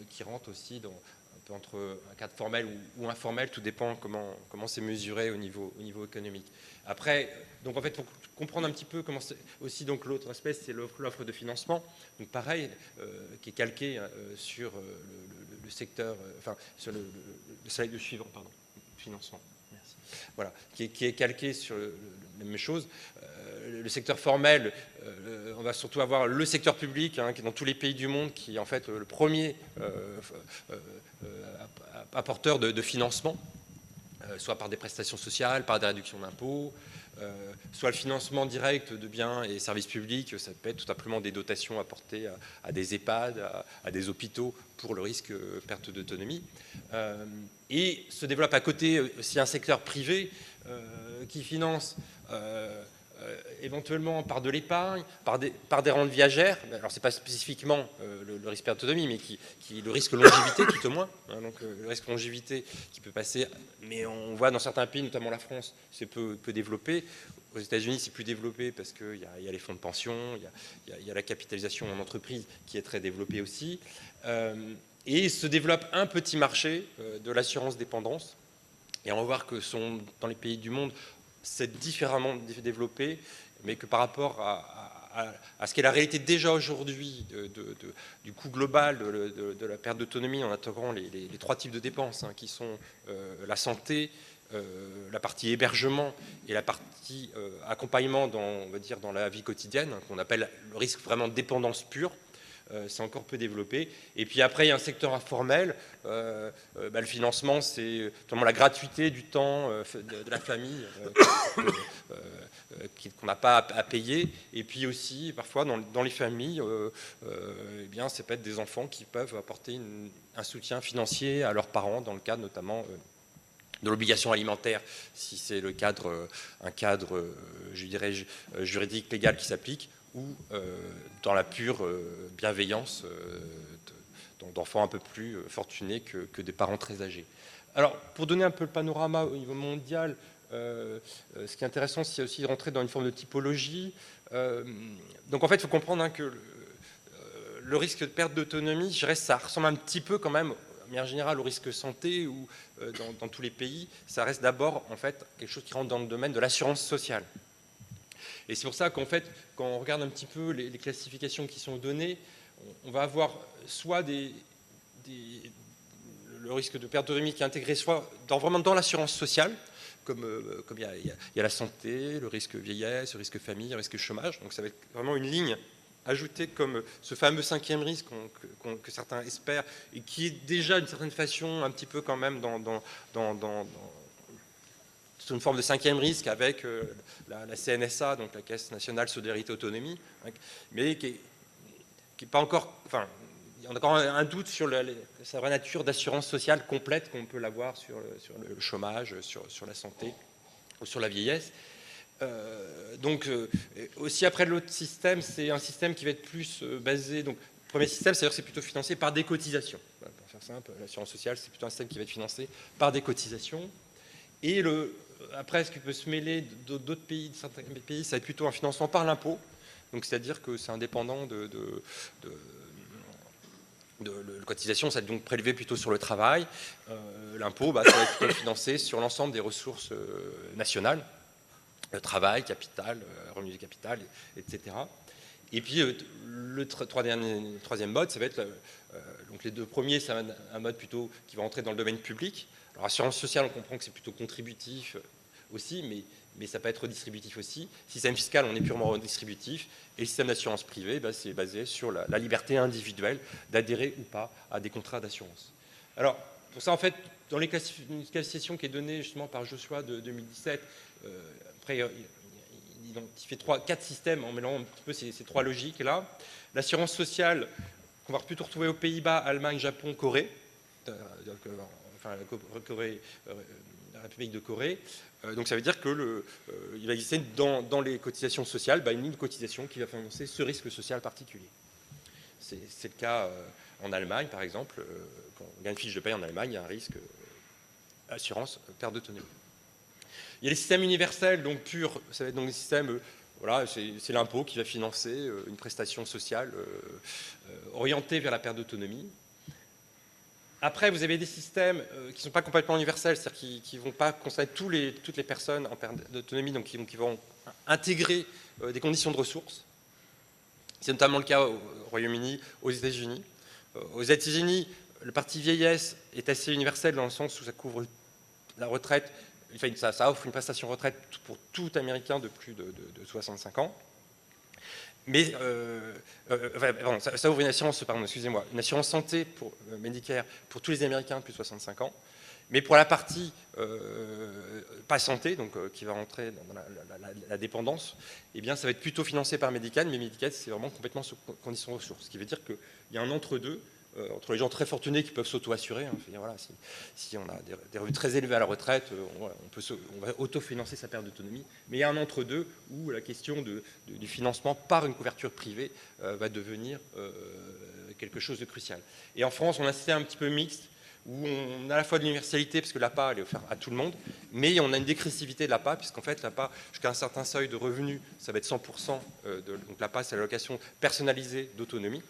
qui rentre aussi un peu entre un cadre formel ou informel, tout dépend comment c'est mesuré au niveau économique. Après, donc en fait, pour comprendre un petit peu comment c'est aussi, donc l'autre aspect, c'est l'offre de financement. Donc pareil, qui est calqué sur le secteur, enfin sur le slide suivant, pardon, financement. Merci. Voilà, qui est calqué sur la même chose. Le secteur formel, on va surtout avoir le secteur public, hein, qui est dans tous les pays du monde, qui est en fait le premier apporteur de financement, soit par des prestations sociales, par des réductions d'impôts, soit le financement direct de biens et services publics. Ça peut être tout simplement des dotations apportées à des EHPAD, à des hôpitaux pour le risque perte d'autonomie. Et se développe à côté aussi un secteur privé qui finance éventuellement par de l'épargne, par des rentes viagères. Alors c'est pas spécifiquement le risque perte d'autonomie, mais le risque longévité tout au moins. Hein, donc le risque longévité qui peut passer, mais on voit dans certains pays, notamment la France, c'est peu développé. Aux États-Unis, c'est plus développé parce qu'il y a les fonds de pension, il y a la capitalisation en entreprise qui est très développée aussi. Et se développe un petit marché de l'assurance dépendance. Et on va voir que dans les pays du monde, c'est différemment développé, mais que par rapport à ce qu'est la réalité déjà aujourd'hui du coût global de la perte d'autonomie en intégrant les trois types de dépenses, hein, qui sont la santé, la partie hébergement et la partie accompagnement on va dire, dans la vie quotidienne, hein, qu'on appelle le risque vraiment de dépendance pure. C'est encore peu développé. Et puis après, il y a un secteur informel. Le financement, c'est notamment la gratuité du temps de la famille qu'on n'a pas à payer. Et puis aussi, parfois, dans les familles, eh bien, c'est peut-être des enfants qui peuvent apporter un soutien financier à leurs parents, dans le cadre notamment de l'obligation alimentaire, si c'est le cadre, un cadre, je dirais, juridique, légal qui s'applique, ou dans la pure bienveillance d'enfants un peu plus fortunés que des parents très âgés. Alors, pour donner un peu le panorama au niveau mondial, ce qui est intéressant, c'est aussi de rentrer dans une forme de typologie. Donc, en fait, il faut comprendre que le risque de perte d'autonomie, je dirais, ça ressemble un petit peu quand même, de manière générale, au risque santé, ou dans tous les pays, ça reste d'abord, en fait, quelque chose qui rentre dans le domaine de l'assurance sociale. Et c'est pour ça qu'en fait, quand on regarde un petit peu les classifications qui sont données, on va avoir soit le risque de perte d'autonomie qui est intégré soit vraiment dans l'assurance sociale, comme il y a la santé, le risque vieillesse, le risque famille, le risque chômage. Donc ça va être vraiment une ligne ajoutée comme ce fameux 5e risque que certains espèrent et qui est déjà d'une certaine façon un petit peu quand même dans une forme de 5e risque avec la CNSA, donc la Caisse nationale solidarité autonomie, hein, mais qui est pas encore, enfin, il y a encore un doute sur sa vraie nature d'assurance sociale complète qu'on peut l'avoir sur le chômage, sur la santé ou sur la vieillesse. Donc aussi après l'autre système, c'est un système qui va être plus basé, donc le premier système, c'est-à-dire que c'est plutôt financé par des cotisations. Pour faire simple, l'assurance sociale, c'est plutôt un système qui va être financé par des cotisations. Et après, ce qui peut se mêler d'autres pays, de certains pays, ça va être plutôt un financement par l'impôt. Donc, c'est-à-dire que c'est indépendant de cotisation, ça va être donc prélevé plutôt sur le travail. L'impôt, ça va être plutôt financé sur l'ensemble des ressources nationales, le travail, capital, revenu du capital, etc. Et puis, le troisième mode, ça va être, donc les deux premiers, c'est un mode plutôt qui va entrer dans le domaine public. Alors, assurance sociale, on comprend que c'est plutôt contributif aussi, mais ça peut être redistributif aussi. Système fiscal, on est purement redistributif. Et le système d'assurance privée, c'est basé sur la liberté individuelle d'adhérer ou pas à des contrats d'assurance. Alors, pour ça, en fait, dans les classifications qui est donnée justement par Joshua de 2017, après, il identifie 4 systèmes en mêlant un petit peu ces 3 logiques-là. L'assurance sociale, qu'on va plutôt retrouver aux Pays-Bas, Allemagne, Japon, Corée. Enfin, la République de Corée. Donc ça veut dire qu'il va exister dans les cotisations sociales une ligne de cotisation qui va financer ce risque social particulier. C'est le cas en Allemagne, par exemple. Quand on gagne une fiche de paie en Allemagne, il y a un risque assurance perte d'autonomie. Il y a les systèmes universels, donc purs, ça va être donc des systèmes, voilà, c'est l'impôt qui va financer une prestation sociale orientée vers la perte d'autonomie. Après, vous avez des systèmes qui ne sont pas complètement universels, c'est-à-dire qui ne vont pas concerner toutes les personnes en perte d'autonomie, donc qui vont intégrer des conditions de ressources. C'est notamment le cas au Royaume-Uni, aux États-Unis. Aux États-Unis, le parti vieillesse est assez universel dans le sens où ça couvre la retraite, ça offre une prestation retraite pour tout Américain de plus de 65 ans. Mais ça ouvre une assurance, excusez-moi, une assurance santé pour Medicare pour tous les Américains de plus de 65 ans. Mais pour la partie pas santé, donc qui va rentrer dans la dépendance, eh bien ça va être plutôt financé par Medicaid, mais Medicaid c'est vraiment complètement sous condition de ressources. Ce qui veut dire qu'il y a un entre-deux entre les gens très fortunés qui peuvent s'auto-assurer. Hein, voilà, si on a des revenus très élevés à la retraite, on va autofinancer sa perte d'autonomie. Mais il y a un entre-deux où la question du financement par une couverture privée va devenir quelque chose de crucial. Et en France, on a un système un petit peu mixte où on a à la fois de l'universalité, parce que l'APA, elle est offerte à tout le monde, mais on a une dégressivité de l'APA, puisqu'en fait, l'APA, jusqu'à un certain seuil de revenus, ça va être 100%. Donc l'APA, c'est l'allocation personnalisée d'autonomie.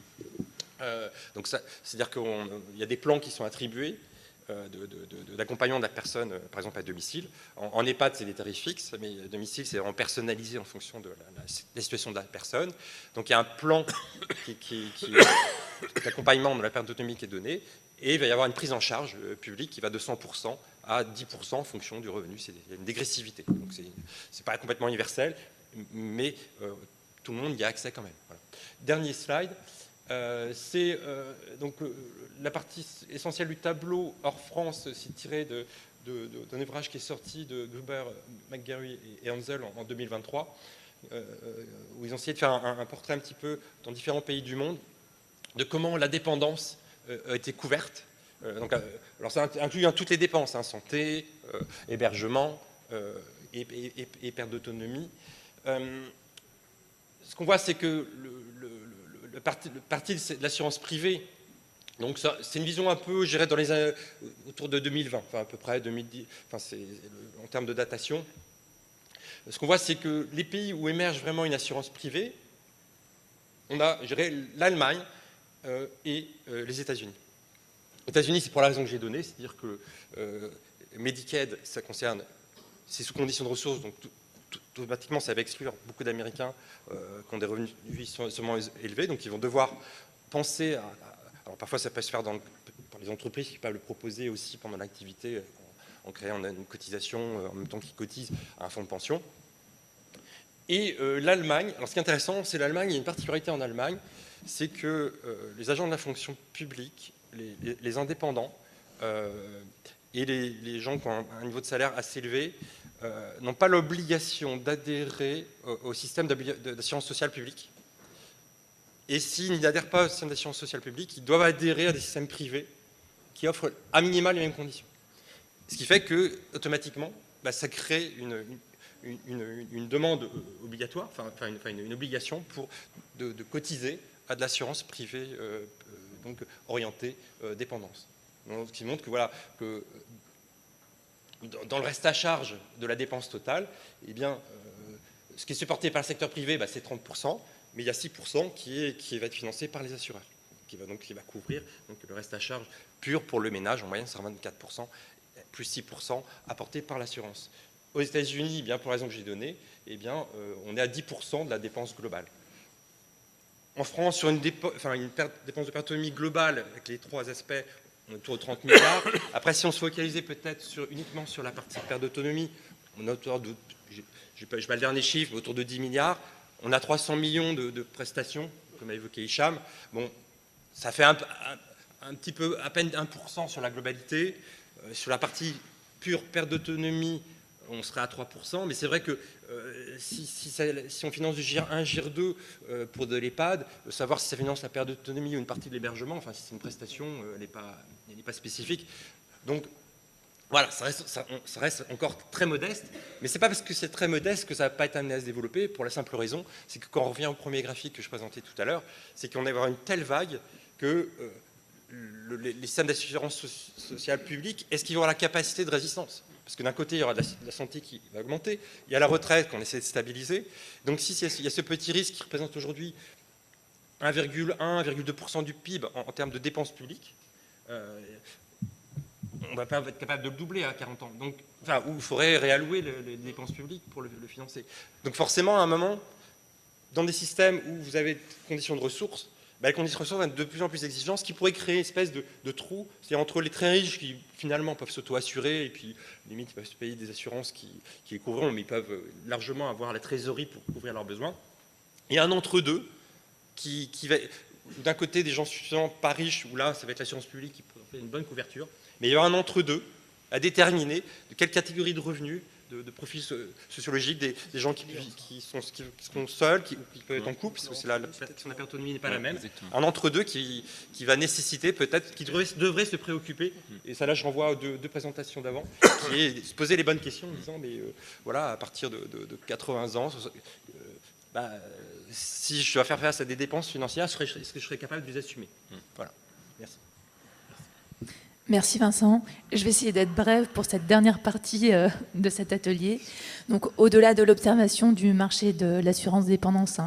Donc c'est-à-dire qu'il y a des plans qui sont attribués d'accompagnement de la personne, par exemple à domicile. En EHPAD, c'est des tarifs fixes, mais à domicile, c'est vraiment personnalisé en fonction de la situation de la personne. Donc il y a un plan d'accompagnement de la perte d'autonomie qui est donné, et il va y avoir une prise en charge publique qui va de 100% à 10% en fonction du revenu. Il y a une dégressivité. Donc c'est pas complètement universel, mais tout le monde y a accès quand même. Voilà. Dernier slide. C'est donc la partie essentielle du tableau hors France, c'est tiré d'un ouvrage qui est sorti de Gruber, McGarry et Hansel en 2023, où ils ont essayé de faire un portrait un petit peu dans différents pays du monde de comment la dépendance a été couverte Alors ça inclut toutes les dépenses, hein, santé, hébergement et perte d'autonomie. Ce qu'on voit, c'est que le parti de l'assurance privée, donc c'est une vision un peu, je dirais, dans autour de 2020, enfin à peu près 2010, enfin en termes de datation. Ce qu'on voit, c'est que les pays où émerge vraiment une assurance privée, on a, je dirais, l'Allemagne et les États-Unis. Les États-Unis, c'est pour la raison que j'ai donnée, c'est-à-dire que Medicaid, ça concerne, c'est sous conditions de ressources, donc automatiquement, ça va exclure beaucoup d'Américains qui ont des revenus extrêmement élevés, donc ils vont devoir penser à... Alors parfois, ça peut se faire par les entreprises qui peuvent le proposer aussi pendant l'activité, en créant une cotisation en même temps qu'ils cotisent à un fonds de pension. Et l'Allemagne, alors ce qui est intéressant, c'est l'Allemagne, il y a une particularité en Allemagne, c'est que les agents de la fonction publique, les indépendants et les gens qui ont un niveau de salaire assez élevé n'ont pas l'obligation d'adhérer au système d'assurance sociale publique. Et s'ils n'adhèrent pas au système d'assurance sociale publique, ils doivent adhérer à des systèmes privés qui offrent à minima les mêmes conditions. Ce qui fait que, automatiquement, ça crée une demande obligatoire, une obligation de cotiser à de l'assurance privée donc orientée dépendance. Donc, ce qui montre que, voilà, que dans le reste à charge de la dépense totale, eh bien, ce qui est supporté par le secteur privé, c'est 30%, mais il y a 6% qui va être financé par les assureurs, qui va couvrir donc, le reste à charge pur pour le ménage, en moyenne, c'est 24%, plus 6% apporté par l'assurance. Aux États-Unis, eh bien, pour la raison que j'ai donnée, eh bien, on est à 10% de la dépense globale. En France, sur une dépense de perte d'autonomie globale, avec les trois aspects, on est autour de 30 milliards. Après, si on se focalisait peut-être uniquement sur la partie perte d'autonomie, on est autour de, je n'ai pas le dernier chiffre, mais autour de 10 milliards. On a 300 millions de prestations, comme a évoqué Hicham. Bon, ça fait un petit peu, à peine 1% sur la globalité. Sur la partie pure perte d'autonomie, on serait à 3%, mais c'est vrai que si on finance du GIR 1, GIR 2 pour de l'EHPAD, savoir si ça finance la perte d'autonomie ou une partie de l'hébergement, enfin si c'est une prestation, elle n'est pas spécifique. Donc voilà, ça reste encore très modeste, mais c'est pas parce que c'est très modeste que ça va pas être amené à se développer, pour la simple raison, c'est que quand on revient au premier graphique que je présentais tout à l'heure, c'est qu'on va avoir une telle vague que les systèmes d'assurance sociale publique, est-ce qu'ils vont avoir la capacité de résistance? Parce que d'un côté, il y aura de la santé qui va augmenter, il y a la retraite qu'on essaie de stabiliser. Donc si il y a ce petit risque qui représente aujourd'hui 1,1-1,2% du PIB en termes de dépenses publiques, on ne va pas être capable de le doubler à 40 ans. Donc, enfin, où il faudrait réallouer les dépenses publiques pour le financer. Donc forcément, à un moment, dans des systèmes où vous avez des conditions de ressources, les conditions de ressources vont être de plus en plus exigeantes, ce qui pourrait créer une espèce de trou, c'est-à-dire entre les très riches qui finalement peuvent s'auto-assurer et puis limite ils peuvent se payer des assurances qui les couvriront, mais ils peuvent largement avoir la trésorerie pour couvrir leurs besoins. Et un entre-deux qui va, d'un côté des gens suffisamment pas riches, où là ça va être l'assurance publique qui peut faire une bonne couverture, mais il y aura un entre-deux à déterminer de quelle catégorie de revenus, de profils sociologiques, des gens qui sont seuls, qui peuvent être en couple, parce que c'est la question de la perte d'autonomie n'est pas la même. Exactement. Un entre-deux qui va nécessiter peut-être, qui devrait se préoccuper, et ça là je renvoie aux deux présentations d'avant, qui est se poser les bonnes questions en disant, mais voilà, à partir de 80 ans, si je dois faire face à des dépenses financières, est-ce que je serais capable de les assumer? Voilà, merci. Merci Vincent. Je vais essayer d'être brève pour cette dernière partie de cet atelier. Donc, au-delà de l'observation du marché de l'assurance dépendance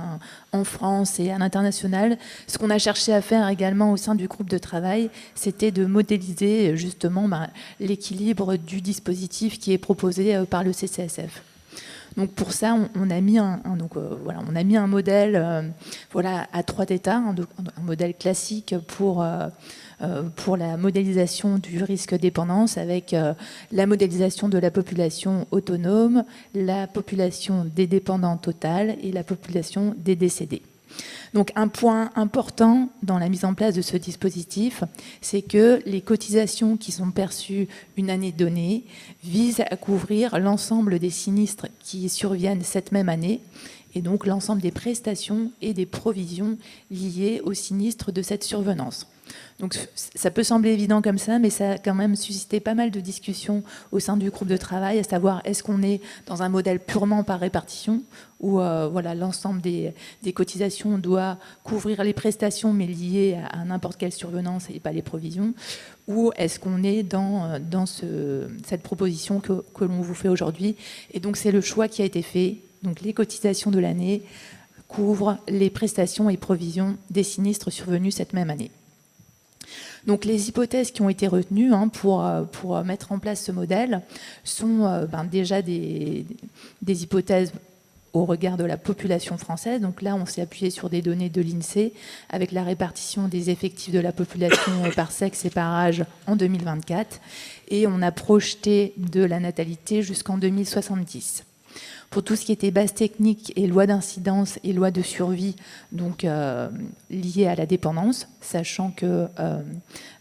en France et à l'international, ce qu'on a cherché à faire également au sein du groupe de travail, c'était de modéliser justement l'équilibre du dispositif qui est proposé par le CCSF. Donc pour ça, on a mis un modèle à 3 états, un modèle classique pour la modélisation du risque dépendance avec la modélisation de la population autonome, la population des dépendants totale et la population des décédés. Donc un point important dans la mise en place de ce dispositif, c'est que les cotisations qui sont perçues une année donnée visent à couvrir l'ensemble des sinistres qui surviennent cette même année et donc l'ensemble des prestations et des provisions liées aux sinistres de cette survenance. Donc ça peut sembler évident comme ça, mais ça a quand même suscité pas mal de discussions au sein du groupe de travail, à savoir est-ce qu'on est dans un modèle purement par répartition, où voilà, l'ensemble des cotisations doit couvrir les prestations, mais liées à n'importe quelle survenance et pas les provisions, ou est-ce qu'on est dans cette proposition que l'on vous fait aujourd'hui. Et donc c'est le choix qui a été fait. Donc les cotisations de l'année couvrent les prestations et provisions des sinistres survenus cette même année. Donc les hypothèses qui ont été retenues pour mettre en place ce modèle sont déjà des hypothèses au regard de la population française. Donc là, on s'est appuyé sur des données de l'INSEE avec la répartition des effectifs de la population par sexe et par âge en 2024. Et on a projeté de la natalité jusqu'en 2070. Pour tout ce qui était base technique et loi d'incidence et loi de survie, donc liées à la dépendance, sachant que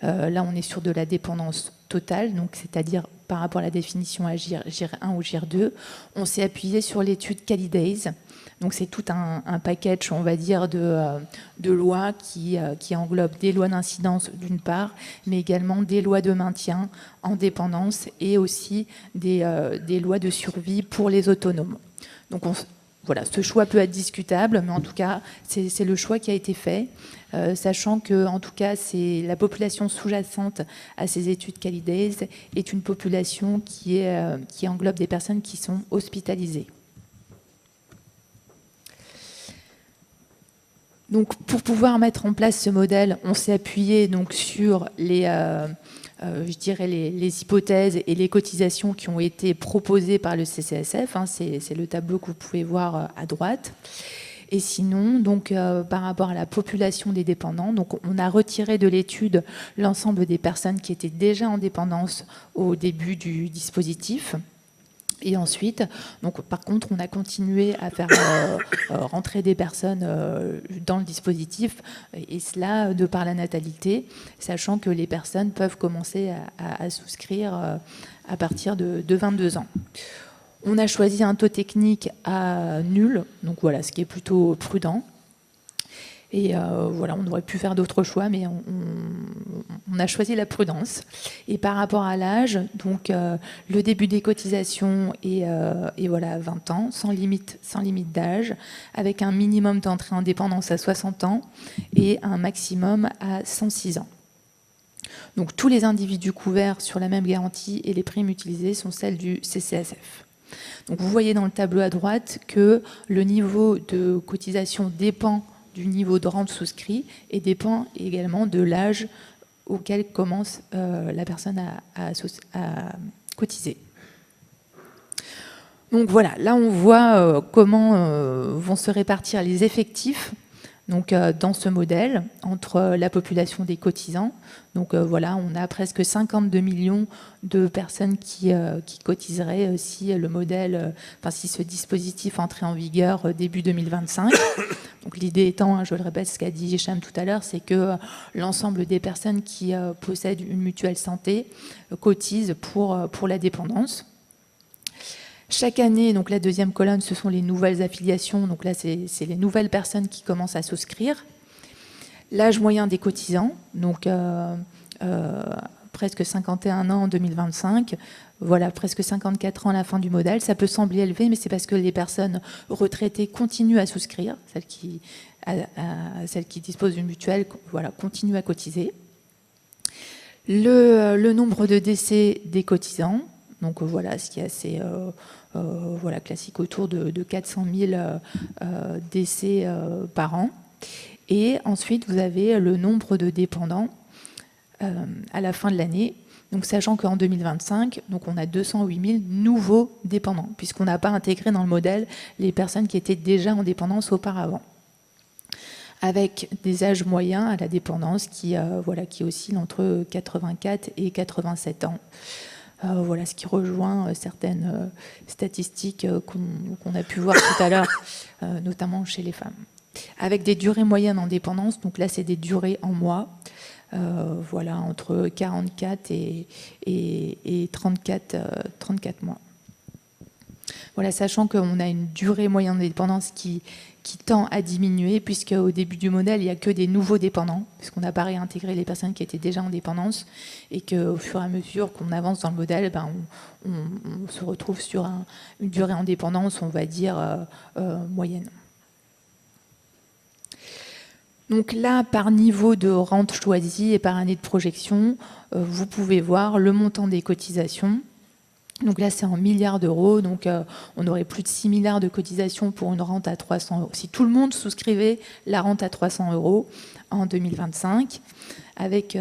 là on est sur de la dépendance totale, donc c'est-à-dire par rapport à la définition à GIR 1 ou GIR 2, on s'est appuyé sur l'étude Calidays. Donc c'est tout un package, on va dire, de lois qui englobe des lois d'incidence d'une part, mais également des lois de maintien en dépendance et aussi des lois de survie pour les autonomes. Donc voilà, ce choix peut être discutable, mais en tout cas, c'est le choix qui a été fait, sachant que, en tout cas, c'est la population sous-jacente à ces études Calidays est une population qui englobe des personnes qui sont hospitalisées. Donc, pour pouvoir mettre en place ce modèle, on s'est appuyé donc sur les hypothèses et les cotisations qui ont été proposées par le CCSF. C'est le tableau que vous pouvez voir à droite. Et sinon, donc, par rapport à la population des dépendants, donc, on a retiré de l'étude l'ensemble des personnes qui étaient déjà en dépendance au début du dispositif. Et ensuite, donc, par contre, on a continué à faire rentrer des personnes dans le dispositif, et cela de par la natalité, sachant que les personnes peuvent commencer à souscrire à partir de 22 ans. On a choisi un taux technique à nul, donc voilà, ce qui est plutôt prudent. Et voilà, on aurait pu faire d'autres choix, mais on a choisi la prudence. Et par rapport à l'âge, donc le début des cotisations est voilà, 20 ans, sans limite d'âge, avec un minimum d'entrée en dépendance à 60 ans et un maximum à 106 ans. Donc tous les individus couverts sur la même garantie et les primes utilisées sont celles du CCSF. Donc vous voyez dans le tableau à droite que le niveau de cotisation dépend du niveau de rente souscrit et dépend également de l'âge auquel commence la personne à cotiser. Donc voilà, là on voit comment vont se répartir les effectifs donc, dans ce modèle entre la population des cotisants. Donc voilà, on a presque 52 millions de personnes qui cotiseraient si le modèle, si ce dispositif entrait en vigueur début 2025. Donc l'idée étant, je le répète, ce qu'a dit Hicham tout à l'heure, c'est que l'ensemble des personnes qui possèdent une mutuelle santé cotisent pour la dépendance. Chaque année, donc la deuxième colonne, ce sont les nouvelles affiliations. Donc là, c'est les nouvelles personnes qui commencent à souscrire. L'âge moyen des cotisants, donc presque 51 ans en 2025. Voilà, presque 54 ans à la fin du modèle. Ça peut sembler élevé, mais c'est parce que les personnes retraitées continuent à souscrire. Celles qui disposent d'une mutuelle, voilà, continuent à cotiser. Le nombre de décès des cotisants. Donc voilà, ce qui est assez voilà, classique, autour de 400 000 décès par an. Et ensuite, vous avez le nombre de dépendants à la fin de l'année. Donc, sachant qu'en 2025, donc on a 208 000 nouveaux dépendants, puisqu'on n'a pas intégré dans le modèle les personnes qui étaient déjà en dépendance auparavant, avec des âges moyens à la dépendance qui oscillent entre 84 et 87 ans. Voilà, ce qui rejoint certaines statistiques qu'on a pu voir tout à l'heure, notamment chez les femmes. Avec des durées moyennes en dépendance, donc là c'est des durées en mois, voilà, entre 44 et 34 mois. Voilà, sachant qu'on a une durée moyenne de dépendance qui tend à diminuer, puisqu'au début du modèle, il n'y a que des nouveaux dépendants, puisqu'on n'a pas réintégré les personnes qui étaient déjà en dépendance, et qu'au fur et à mesure qu'on avance dans le modèle, on se retrouve sur une durée en dépendance, on va dire, moyenne. Donc là, par niveau de rente choisie et par année de projection, vous pouvez voir le montant des cotisations. Donc là, c'est en milliards d'euros. Donc on aurait plus de 6 milliards de cotisations pour une rente à 300 euros. Si tout le monde souscrivait la rente à 300 euros en 2025, avec,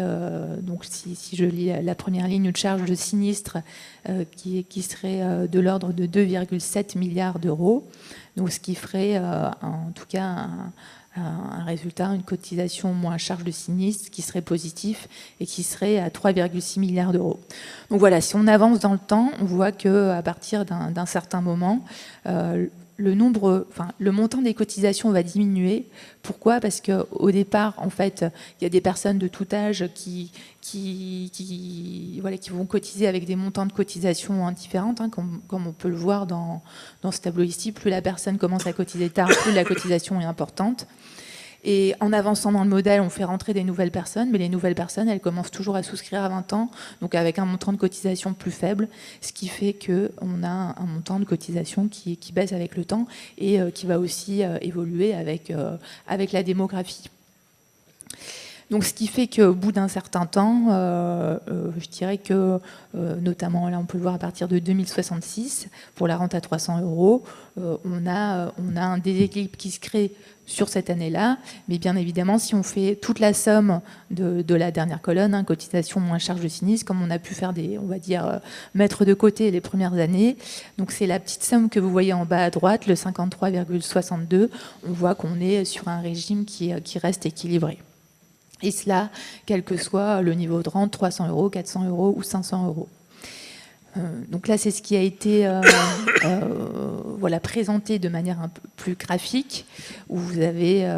donc si je lis la première ligne de charge de sinistre qui serait de l'ordre de 2,7 milliards d'euros, donc ce qui ferait en tout cas un résultat, une cotisation moins charge de sinistre qui serait positif et qui serait à 3,6 milliards d'euros. Donc voilà, si on avance dans le temps, on voit qu'à partir d'un certain moment, le montant des cotisations va diminuer. Pourquoi ? Parce qu'au départ, en fait, il y a des personnes de tout âge qui vont cotiser avec des montants de cotisation différents, comme on peut le voir dans ce tableau ici. Plus la personne commence à cotiser tard, plus la cotisation est importante. Et en avançant dans le modèle, on fait rentrer des nouvelles personnes, mais les nouvelles personnes, elles commencent toujours à souscrire à 20 ans, donc avec un montant de cotisation plus faible, ce qui fait qu'on a un montant de cotisation qui baisse avec le temps et qui va aussi évoluer avec la démographie. Donc, ce qui fait qu'au bout d'un certain temps, je dirais que, notamment là, on peut le voir à partir de 2066, pour la rente à 300 euros, on a un déséquilibre qui se crée sur cette année-là, mais bien évidemment, si on fait toute la somme de la dernière colonne, cotisation moins charge de sinistre, comme on a pu faire on va dire, mettre de côté les premières années, donc c'est la petite somme que vous voyez en bas à droite, le 53,62, on voit qu'on est sur un régime qui reste équilibré. Et cela, quel que soit le niveau de rente, 300 euros, 400 euros ou 500 euros. Donc là, c'est ce qui a été présenté de manière un peu plus graphique, où vous avez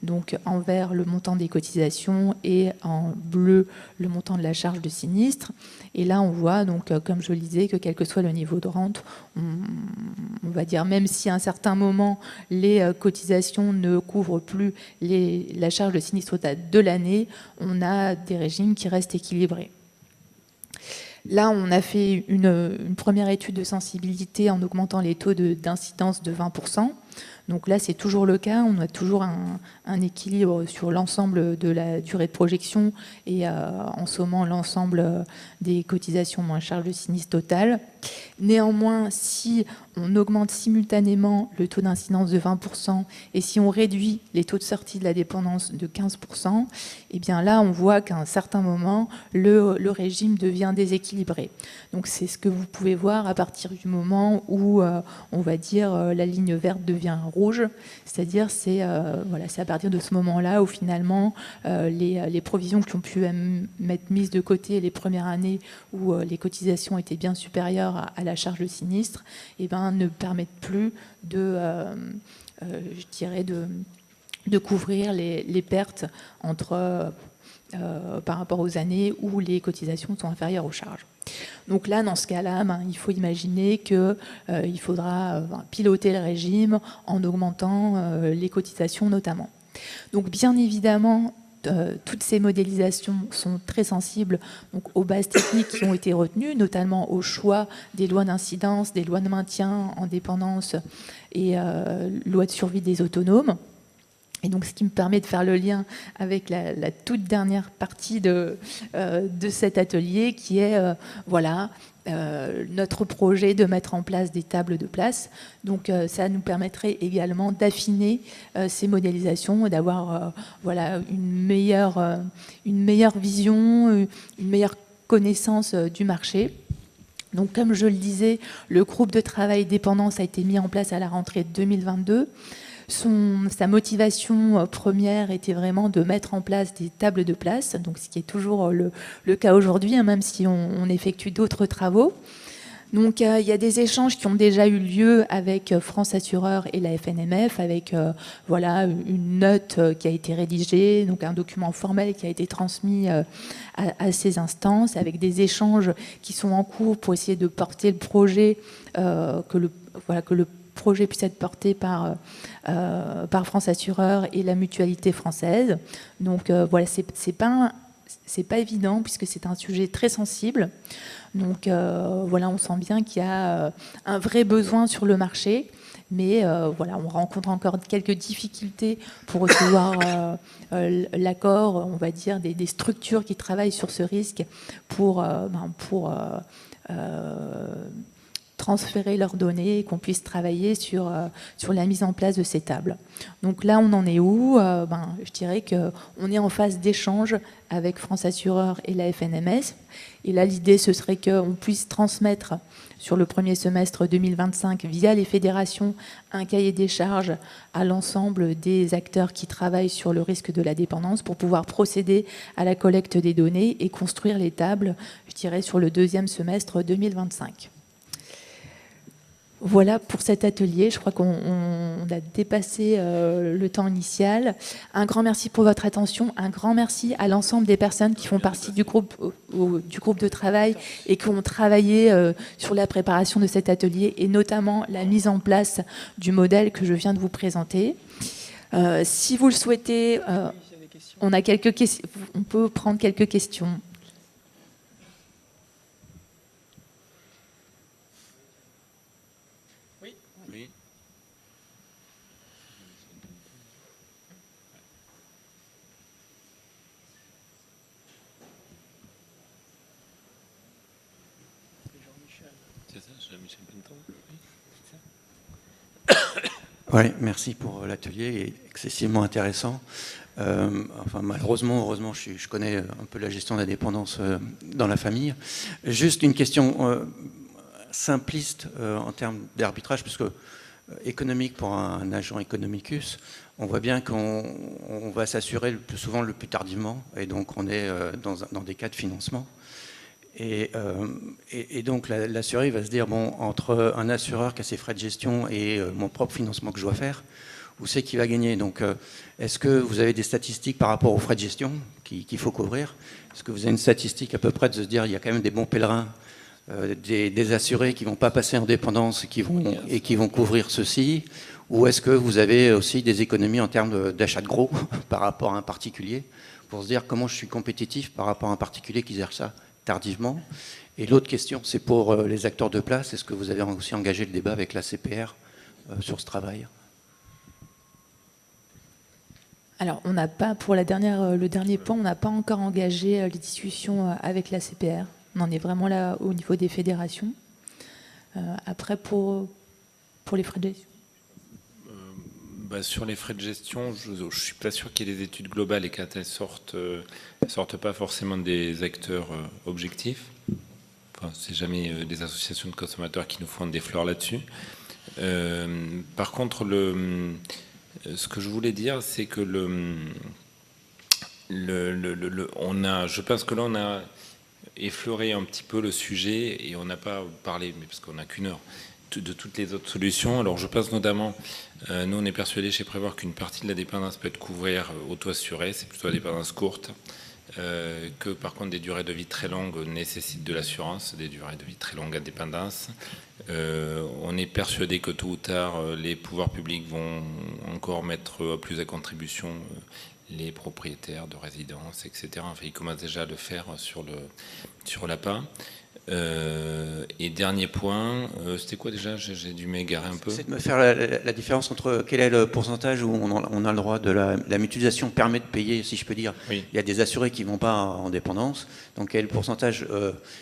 donc en vert le montant des cotisations et en bleu le montant de la charge de sinistre. Et là, on voit, donc, comme je le disais, que quel que soit le niveau de rente, on va dire, même si à un certain moment, les cotisations ne couvrent plus la charge de sinistre totale de l'année, on a des régimes qui restent équilibrés. Là, on a fait une première étude de sensibilité en augmentant les taux d'incidence de 20%. Donc là, c'est toujours le cas. On a toujours un équilibre sur l'ensemble de la durée de projection et en sommant l'ensemble des cotisations moins charge de sinistre totale. Néanmoins, si on augmente simultanément le taux d'incidence de 20% et si on réduit les taux de sortie de la dépendance de 15%, eh bien là, on voit qu'à un certain moment, le régime devient déséquilibré. Donc c'est ce que vous pouvez voir à partir du moment où, on va dire, la ligne verte devient rouge, c'est-à-dire c'est à partir de ce moment-là où finalement les provisions qui ont pu être mises de côté les premières années où les cotisations étaient bien supérieures à la charge de sinistre, ne permettent plus de couvrir les pertes par rapport aux années où les cotisations sont inférieures aux charges. Donc là, dans ce cas-là, il faut imaginer qu'il faudra piloter le régime en augmentant les cotisations notamment. Donc bien évidemment, toutes ces modélisations sont très sensibles aux bases techniques qui ont été retenues, notamment au choix des lois d'incidence, des lois de maintien en dépendance et loi de survie des autonomes. Et donc, ce qui me permet de faire le lien avec la toute dernière partie de cet atelier, qui est notre projet de mettre en place des tables de place. Donc, ça nous permettrait également d'affiner ces modélisations, d'avoir une meilleure vision, une meilleure connaissance du marché. Donc, comme je le disais, le groupe de travail dépendance a été mis en place à la rentrée 2022. Sa motivation première était vraiment de mettre en place des tables de place, donc ce qui est toujours le cas aujourd'hui, même si on effectue d'autres travaux. Donc il y a des échanges qui ont déjà eu lieu avec France Assureurs et la FNMF, avec une note qui a été rédigée, donc un document formel qui a été transmis à ces instances, avec des échanges qui sont en cours pour essayer de porter le projet, que voilà, que le projet puisse être porté par France Assureur et la Mutualité française. Donc voilà, c'est pas évident puisque c'est un sujet très sensible. Donc voilà, on sent bien qu'il y a un vrai besoin sur le marché. Mais voilà, on rencontre encore quelques difficultés pour recevoir l'accord, on va dire, des structures qui travaillent sur ce risque pour transférer leurs données et qu'on puisse travailler sur la mise en place de ces tables. Donc là, on en est où? Je dirais qu'on est en phase d'échange avec France Assureur et la FNMS. Et là, l'idée, ce serait qu'on puisse transmettre sur le premier semestre 2025, via les fédérations, un cahier des charges à l'ensemble des acteurs qui travaillent sur le risque de la dépendance pour pouvoir procéder à la collecte des données et construire les tables, je dirais, sur le deuxième semestre 2025. Voilà pour cet atelier. Je crois qu'on a dépassé le temps initial. Un grand merci pour votre attention. Un grand merci à l'ensemble des personnes qui font partie du groupe de travail et qui ont travaillé sur la préparation de cet atelier et notamment la mise en place du modèle que je viens de vous présenter. Si vous le souhaitez, on a quelques questions. On peut prendre quelques questions. Oui. C'est ça, Jean-Michel Benton. Oui, merci pour l'atelier, excessivement intéressant. Malheureusement, heureusement, je connais un peu la gestion de la dépendance dans la famille. Juste une question simpliste en termes d'arbitrage, puisque économique pour un agent economicus, on voit bien qu'on va s'assurer le plus souvent le plus tardivement, et donc on est dans des cas de financement. Et donc l'assuré va se dire, bon, entre un assureur qui a ses frais de gestion et mon propre financement que je dois faire, où c'est qui va gagner? Donc est-ce que vous avez des statistiques par rapport aux frais de gestion qu'il faut couvrir? Est-ce que vous avez une statistique à peu près de se dire, il y a quand même des bons pèlerins, des assurés qui ne vont pas passer en dépendance et qui vont couvrir ceci? Ou est-ce que vous avez aussi des économies en termes d'achat de gros par rapport à un particulier, pour se dire comment je suis compétitif par rapport à un particulier qui gère ça tardivement? Et l'autre question, c'est pour les acteurs de place. Est-ce que vous avez aussi engagé le débat avec la CPR sur ce travail? Alors, on n'a pas, pour le dernier point, on n'a pas encore engagé les discussions avec la CPR. On en est vraiment là au niveau des fédérations. Après, pour les frais de gestion. Sur les frais de gestion, je ne suis pas sûr qu'il y ait des études globales et quand elles sortent pas forcément des acteurs objectifs. Enfin, c'est jamais des associations de consommateurs qui nous font des fleurs là-dessus. Par contre, ce que je voulais dire, c'est que je pense que là, on a effleuré un petit peu le sujet et on n'a pas parlé, mais parce qu'on n'a qu'une heure, de toutes les autres solutions. Alors je pense notamment, nous on est persuadés chez Prévoir qu'une partie de la dépendance peut être couverte auto-assurée, c'est plutôt la dépendance courte, que par contre des durées de vie très longues nécessitent de l'assurance, des durées de vie très longues à dépendance. On est persuadé que tôt ou tard, les pouvoirs publics vont encore mettre plus à contribution les propriétaires de résidences, etc. Enfin, ils commencent déjà à le faire sur l'APA. Et dernier point, c'était quoi déjà? J'ai dû m'égarer un peu. C'est de me faire la différence entre quel est le pourcentage où on a le droit de la mutualisation permet de payer, si je peux dire. Oui. Il y a des assurés qui ne vont pas en dépendance. Donc quel est le pourcentage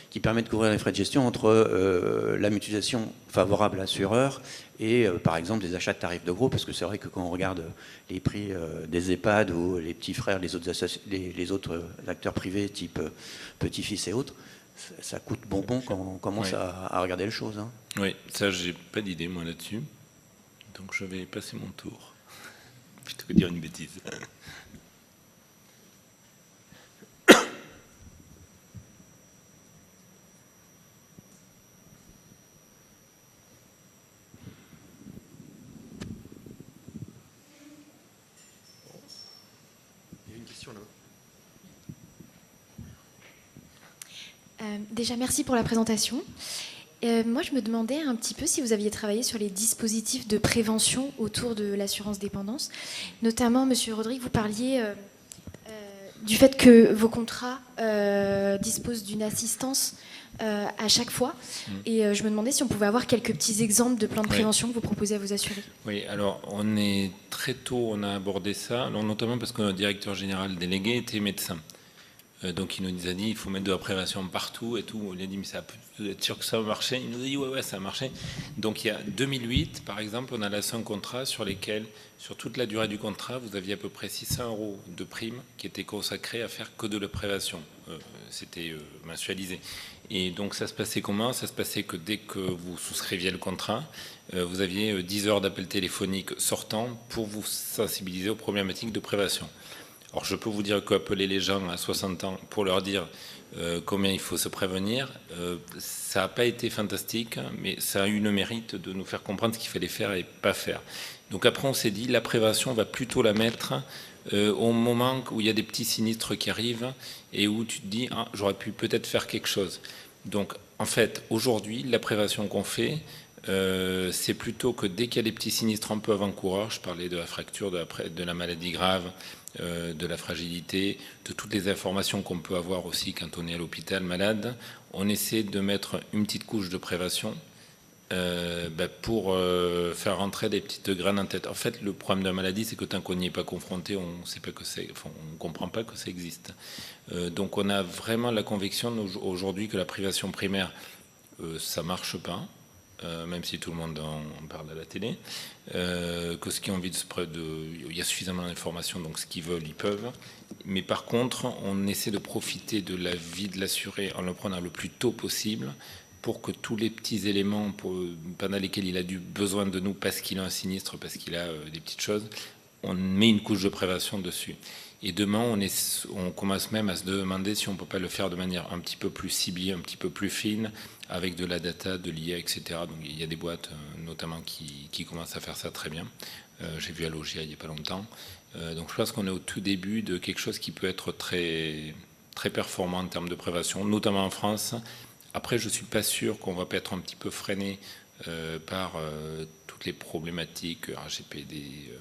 qui permet de couvrir les frais de gestion entre la mutualisation favorable à l'assureur et par exemple des achats de tarifs de gros? Parce que c'est vrai que quand on regarde les prix des EHPAD ou les petits frères, les autres acteurs privés type Petit-Fils et autres, ça coûte bonbon quand on commence à regarder les choses. Hein. Oui, ça, j'ai pas d'idée, moi, là-dessus. Donc, je vais passer mon tour, plutôt que dire une bêtise. Il y a une question là. Déjà, merci pour la présentation. Moi, je me demandais un petit peu si vous aviez travaillé sur les dispositifs de prévention autour de l'assurance dépendance. Notamment, Monsieur Rodrigue, vous parliez du fait que vos contrats disposent d'une assistance à chaque fois. Et je me demandais si on pouvait avoir quelques petits exemples de plans de prévention que vous proposez à vos assurés. Oui, alors on est très tôt, on a abordé ça, alors, notamment parce que notre directeur général délégué était médecin. Donc il nous a dit il faut mettre de la prévention partout et tout. On lui a dit mais ça peut être sûr que ça va marcher. Il nous a dit ouais ça a marché. Donc il y a 2008 par exemple, on a lancé un contrat sur lesquels, sur toute la durée du contrat, vous aviez à peu près 600 € de primes qui étaient consacrées à faire que de la prévention. C'était mensualisé. Et donc ça se passait comment? Ça se passait que dès que vous souscriviez le contrat, vous aviez 10 heures d'appel téléphonique sortant pour vous sensibiliser aux problématiques de prévention. Alors je peux vous dire qu'appeler les gens à 60 ans pour leur dire combien il faut se prévenir, ça n'a pas été fantastique, mais ça a eu le mérite de nous faire comprendre ce qu'il fallait faire et pas faire. Donc après on s'est dit la prévention on va plutôt la mettre au moment où il y a des petits sinistres qui arrivent et où tu te dis ah, j'aurais pu peut-être faire quelque chose. Donc en fait aujourd'hui la prévention qu'on fait c'est plutôt que dès qu'il y a des petits sinistres un peu avant-coureurs, je parlais de la fracture, de la maladie grave, de la fragilité, de toutes les informations qu'on peut avoir aussi quand on est à l'hôpital malade, on essaie de mettre une petite couche de prévention pour faire rentrer des petites graines en tête. En fait, le problème de la maladie, c'est que tant qu'on n'y est pas confronté, on ne sait pas que c'est, enfin, on ne comprend pas que ça existe. Donc on a vraiment la conviction aujourd'hui que la prévention primaire, ça ne marche pas. Même si tout le monde en parle à la télé, que ceux qui ont envie il y a suffisamment d'informations, donc ce qu'ils veulent, ils peuvent. Mais par contre, on essaie de profiter de la vie de l'assuré en le prenant le plus tôt possible pour que tous les petits éléments pendant lesquels il a besoin de nous parce qu'il a un sinistre, parce qu'il a des petites choses, on met une couche de prévention dessus. Et demain, on commence même à se demander si on ne peut pas le faire de manière un petit peu plus ciblée, un petit peu plus fine, avec de la data, de l'IA, etc. Donc il y a des boîtes notamment qui commencent à faire ça très bien. J'ai vu à Logia il n'y a pas longtemps. Donc je pense qu'on est au tout début de quelque chose qui peut être très, très performant en termes de prévention, notamment en France. Après, je ne suis pas sûr qu'on va pas être un petit peu freiné par toutes les problématiques, RGPD,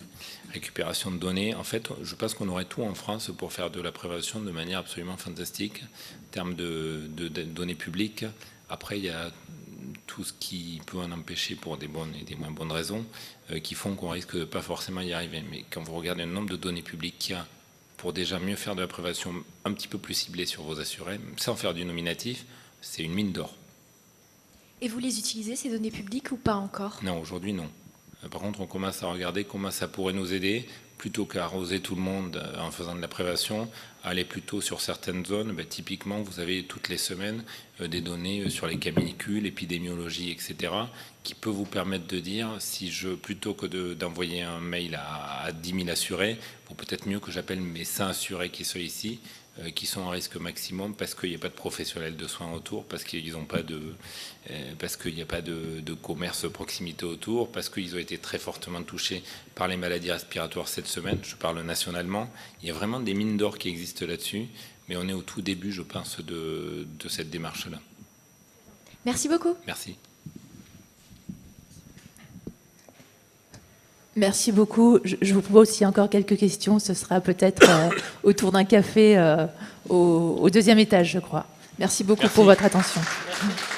récupération de données. En fait, je pense qu'on aurait tout en France pour faire de la prévention de manière absolument fantastique en termes de données publiques. Après, il y a tout ce qui peut en empêcher pour des bonnes et des moins bonnes raisons qui font qu'on risque de pas forcément y arriver. Mais quand vous regardez le nombre de données publiques qu'il y a pour déjà mieux faire de la prévention un petit peu plus ciblée sur vos assurés, sans faire du nominatif, c'est une mine d'or. Et vous les utilisez, ces données publiques, ou pas encore? Non, aujourd'hui, non. Par contre, on commence à regarder comment ça pourrait nous aider, plutôt qu'à arroser tout le monde en faisant de la prévention, aller plutôt sur certaines zones. Typiquement, vous avez toutes les semaines des données sur les canicules, l'épidémiologie, etc., qui peut vous permettre de dire, si plutôt que d'envoyer un mail à 10 000 assurés, il vaut peut-être mieux que j'appelle mes 100 assurés qui sont ici, qui sont en risque maximum parce qu'il n'y a pas de professionnels de soins autour, parce qu'ils n'ont pas parce qu'il n'y a pas de commerce de proximité autour, parce qu'ils ont été très fortement touchés par les maladies respiratoires cette semaine. Je parle nationalement. Il y a vraiment des mines d'or qui existent là-dessus, mais on est au tout début, je pense, de cette démarche-là. Merci beaucoup. Merci. Merci beaucoup. Je vous propose aussi encore quelques questions. Ce sera peut-être autour d'un café au deuxième étage, je crois. Merci beaucoup pour votre attention. Merci.